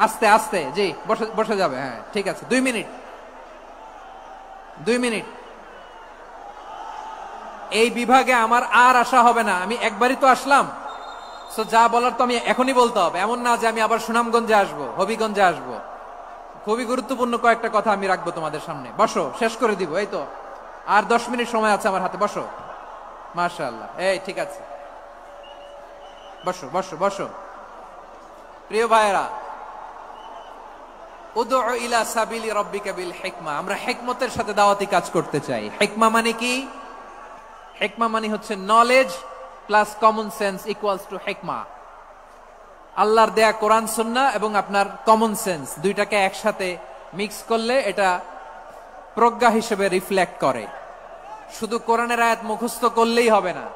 A: আস্তে আস্তে, জি বসে বসে যাবে। হ্যাঁ ঠিক আছে, 2 মিনিট, 2 মিনিট। এই বিভাগে আমার আর আসা হবে না, আমি একবারই তো আসলাম। সো যা বলার তো আমি এখনই বলতে হবে, এমন না যে আমি আবার সুনামগঞ্জে আসবো, হবিগঞ্জে আসবো। খুবই গুরুত্বপূর্ণ কয়েকটা কথা আমি রাখবো তোমাদের সামনে। বসো, শেষ করে দিব। এই তো আর 10 মিনিট সময় আছে আমার হাতে। বসো। মাশাআল্লাহ, এই ঠিক আছে, বসো বসো বসো। প্রিয় ভাইয়েরা, উদউ ইলা সাবিলি রাব্বিকা বিল হিকমা, আমরা হিকমতের সাথে দাওয়াতি কাজ করতে চাই। হিকমা মানে কি? হিকমা মানে হচ্ছে knowledge plus common sense equals to হিকমা। আল্লাহর দেয়া কোরআন সুন্নাহ এবং আপনার কমন সেন্স দুইটাকে একসাথে মিক্স করলে এটা প্রজ্ঞা হিসেবে রিফ্লেক্ট করে। শুধু কোরআনের আয়াত মুখস্থ করলেই হবে না,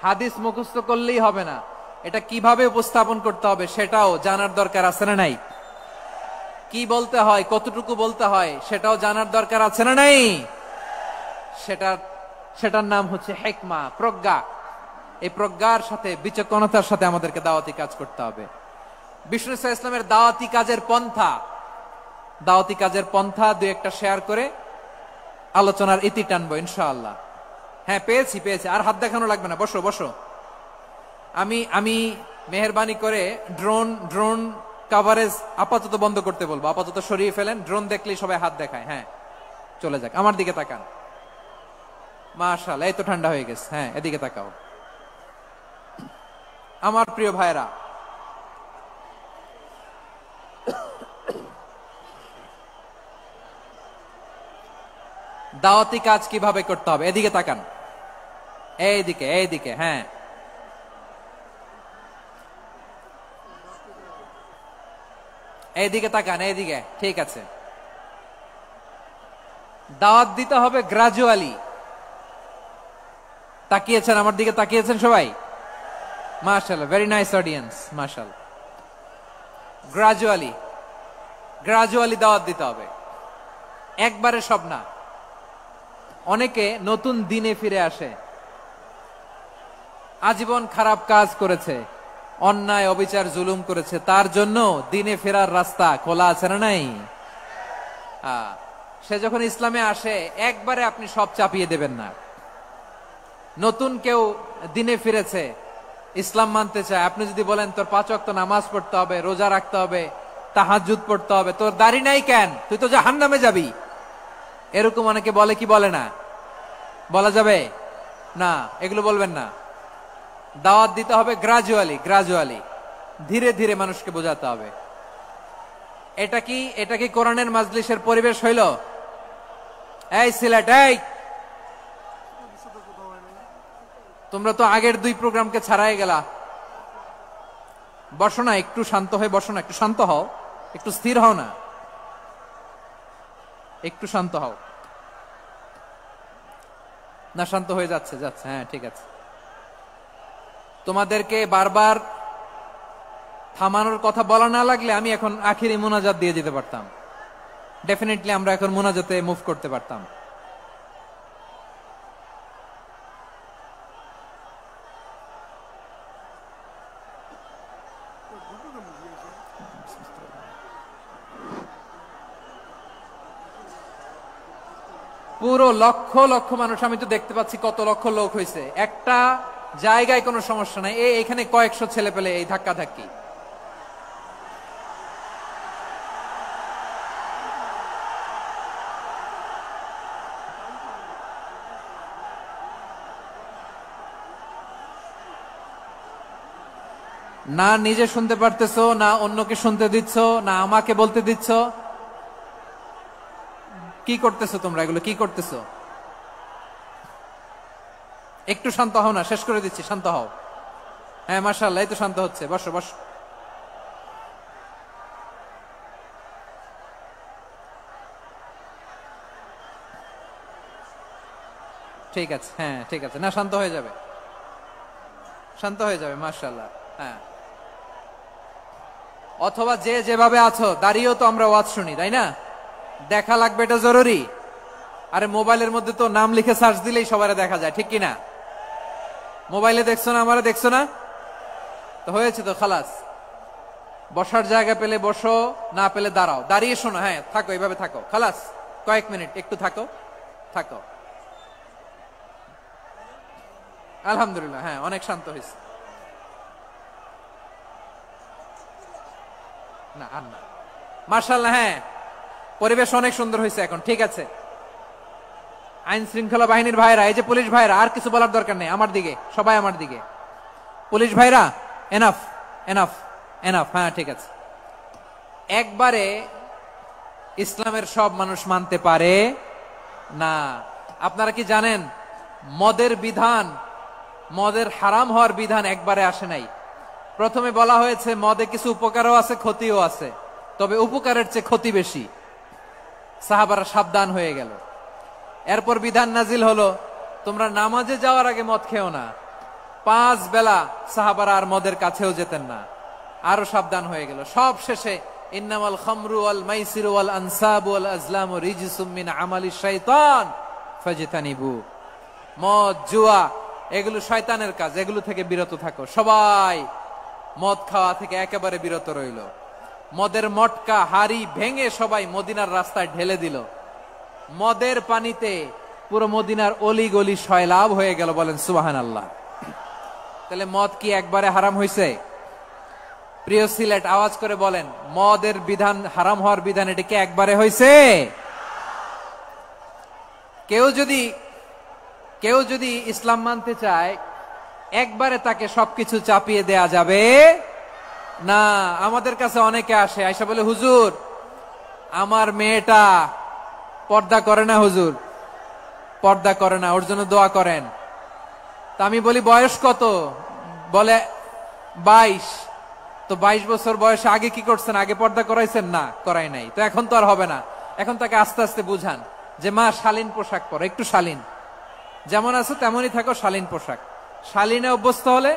A: হাদিস মুখস্থ করলেই হবে না, এটা কিভাবে উপস্থাপন করতে হবে সেটাও জানার দরকার আছে না নাই? কি বলতে হয়, কতটুকু বলতে হয় সেটাও জানার দরকার আছে না নাই? সেটার নাম হচ্ছে হিকমা, প্রজ্ঞা। এই প্রজ্ঞার সাথে, বিচক্ষণতার সাথে আমাদেরকে দাওয়াতি কাজ করতে হবে। বিষ্ণু ইসলামের দাওয়াতি কাজের পন্থা দুই একটা শেয়ার করে আলোচনার ইতি টানবো ইনশাআল্লাহ। হ্যাঁ, পেয়েছি। আর হাত দেখানো লাগবে না, বসো বসো। আমি মেহেরবানি করে ড্রোন কভারেজ আপাতত বন্ধ করতে বলবো, আপাতত সরিয়ে ফেলেন। ড্রোন দেখলেই সবাই হাত দেখায়। হ্যাঁ, চলে যাক, আমার দিকে তাকান। মাশাআল্লাহ, এই তো ঠান্ডা হয়ে গেছে। হ্যাঁ, এদিকে তাকাও। আমার প্রিয় ভাইরা, দাওয়াতি কাজ কিভাবে করতে হবে এদিকে তাকান। এইদিকে। হ্যাঁ, এইদিকে তাকান, এইদিকে। ঠিক আছে। দাওয়াত দিতে হবে গ্রাজুয়ালি। তাকিয়েছেন আমার দিকে, তাকিয়েছেন সবাই? মাশাআল্লাহ, ভেরি নাইস অডিয়েন্স, মাশাআল্লাহ। গ্রাজুয়ালি দাওয়াত দিতে হবে, একবারে সব না। অনেকে নতুন দিনে ফিরে আসে, আজীবন খারাপ কাজ করেছে, অন্যায় অবিচার জুলুম করেছে, তার জন্য দিনে ফেরার রাস্তা খোলা আছে না নাই? সে যখন ইসলামে আসে একবারে আপনি সব চাপিয়ে দেবেন না। নতুন কেউ দিনে ফিরেছে, ইসলাম মানতে চায়, আপনি যদি বলেন তোর 5 ওয়াক্ত নামাজ পড়তে হবে, রোজা রাখতে হবে, তাহাজ্জুদ পড়তে হবে, তোর দাড়ি নাই কেন, তুই তো জাহান্নামে যাবি, এরকম অনেকে বলে কি বলে না? বলা যাবে না, এগুলো বলবেন না। দাওয়াত দিতে হবে গ্রাজুয়ালি, ধীরে ধীরে মানুষকে বোঝাতে হবে। এটা কি কোরআনের মাজলিসের পরিবেশ হইল? এই সিলেট, এই তোমরা তো আগের 2 প্রোগ্রামকে ছাড়াই গেলা। বসো না, একটু শান্ত হয়ে বসো না, একটু শান্ত হও, একটু স্থির হও না, একটু শান্ত হও না। শান্ত হয়ে যাচ্ছে। হ্যাঁ, ঠিক আছে। তোমাদেরকে বারবার থামানোর কথা বলা না লাগলে আমি এখন আখিরি মুনাজাত দিয়ে যেতে পারতাম। ডেফিনেটলি আমরা এখন মুনাজাতে মুভ করতে পারতাম। পুরো লক্ষ লক্ষ মানুষ, আমি তো দেখতে পাচ্ছি কত লক্ষ লোক হয়েছে। একটা জায়গায় কোনো সমস্যা নাই, এখানে কয়েকশো ছেলে পেলে এই ধাক্কা ধাক্কি। না নিজে শুনতে পারতেছো, না অন্যকে শুনতে দিচ্ছ, না আমাকে বলতে দিচ্ছ। কি করতেছো তোমরা? এগুলো কি করতেছো? একটু শান্ত হও না, শেষ করে দিচ্ছি, শান্ত হও। হ্যাঁ, মাশাআল্লাহ, এই তো শান্ত হচ্ছে। বসো বসো। ঠিক আছে, হ্যাঁ ঠিক আছে। না, শান্ত হয়ে যাবে, শান্ত হয়ে যাবে, মাশাআল্লাহ। হ্যাঁ, অথবা যে যেভাবে আছো দাঁড়িয়েও তো আমরা ওয়াজ শুনি, তাই না? দেখা লাগবে, এটা জরুরি। আরে মোবাইলের মধ্যে তো নাম লিখে সার্চ দিলেই সবারে দেখা যায়, ঠিক কিনা? মোবাইলে দেখছো না, আমারে দেখছো না, তো হয়েছে তো, খালাস। বসার জায়গা পেলে বসো, না পেলে দাঁড়াও, দাঁড়িয়ে শোনো। হ্যাঁ, থাকো, এইভাবে থাকো, খালাস। কয়েক মিনিট একটু থাকো। আলহামদুলিল্লাহ, হ্যাঁ, অনেক শান্ত হয়েছে। না আর না। মার্শাল্লাহ, হ্যাঁ, পরিবেশ অনেক সুন্দর হয়েছে এখন, ঠিক আছে। আইন শৃঙ্খলা বাহিনীর ভাইরা, এই যে পুলিশ ভাইরা, আর কিছু বলার দরকার নেই, আমার দিকে সবাই, আমার দিকে। পুলিশ ভাইরা, এনাফ এনাফ এনাফ, হ্যাঁ ঠিক আছে। একবারে ইসলামের সব মানুষ মানতে পারে না। আপনারা কি জানেন মদের বিধান, মদের হারাম হওয়ার বিধান একবারে আসে নাই। প্রথমে বলা হয়েছে মদে কিছু উপকারও আছে, ক্ষতিও আছে, তবে উপকারের চেয়ে ক্ষতি বেশি। সাহাবারা সাবধান হয়ে গেল। এরপর বিধান নাজিল হলো, তোমরা নামাজে যাওয়ার আগে মদ খেও না। 5 বেলা সাহাবারা আর মদের কাছেও যেতেন না, আরো সাবধান হয়ে গেল। সব শেষে ইন্নামাল খামরু ওয়াল মাইসিরু ওয়াল আনসাবু ওয়াল আজলামু রিজসুম মিন আমালিশ শাইতান ফাজতানিবু। মদ, জুয়া এগুলো শয়তানের কাজ, এগুলো থেকে বিরত থাকো। সবাই মদ খাওয়া থেকে একেবারে বিরত রইল। মদের মটকা হাড়ি ভেঙে সবাই মদিনার রাস্তায় ঢেলে দিল। মদের পানিতে পুরো মদিনার অলি গলি সয়লাভ হয়ে গেল। বলেন সুবহানাল্লাহ। তাহলে মদ কি একবারে হারাম হয়েছে? প্রিয় সিলেট, আওয়াজ করে বলেন, মদের বিধান, হারাম হওয়ার বিধান এটা কি একবারে হয়েছে? কেউ যদি ইসলাম মানতে চায়, একবারে তাকে সবকিছু চাপিয়ে দেয়া যাবে না। আমাদের কাছে অনেকে আসে, আয়সা বলে, হুজুর আমার মেয়েটা পর্দা করে না, হুজুর পর্দা করে না, ওর জন্য দোয়া করেন। তা আমি বলি বয়স কত? বলে 22। তো 22 বছর বয়সে আগে কি করছেন? আগে পর্দা করাইছেন? না, করাই নাই। তো এখন তো আর হবে না। এখন তাকে আস্তে আস্তে বুঝান যে মা শালীন পোশাক পরো, একটু শালীন, যেমন আছো তেমনই থাকো, শালীন পোশাক। শালীনে অভ্যস্ত হলে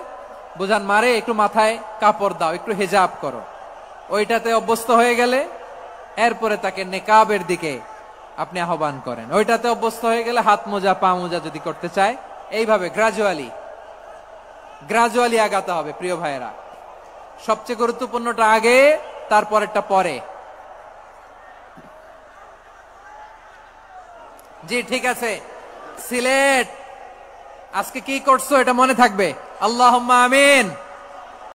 A: বুঝান, মারে একটু মাথায় কাপড় দাও, একটু হেজাব করো। ওইটাতে অভ্যস্ত হয়ে গেলে এরপরে তাকে নেকাবের দিকে আপনি আহ্বান করেন। ওইটাতে অভ্যস্ত হয়ে গেলে হাত মোজা, পা মোজা যদি করতে চায়, এইভাবে গ্রাজুয়ালি আগাতে হবে। প্রিয় ভাইয়েরা, সবচেয়ে গুরুত্বপূর্ণটা আগে, তারপরেরটা পরে। জি ঠিক আছে। সিলেট আজকে কি করছো এটা মনে থাকবে। আল্লাহুম্মা আমিন।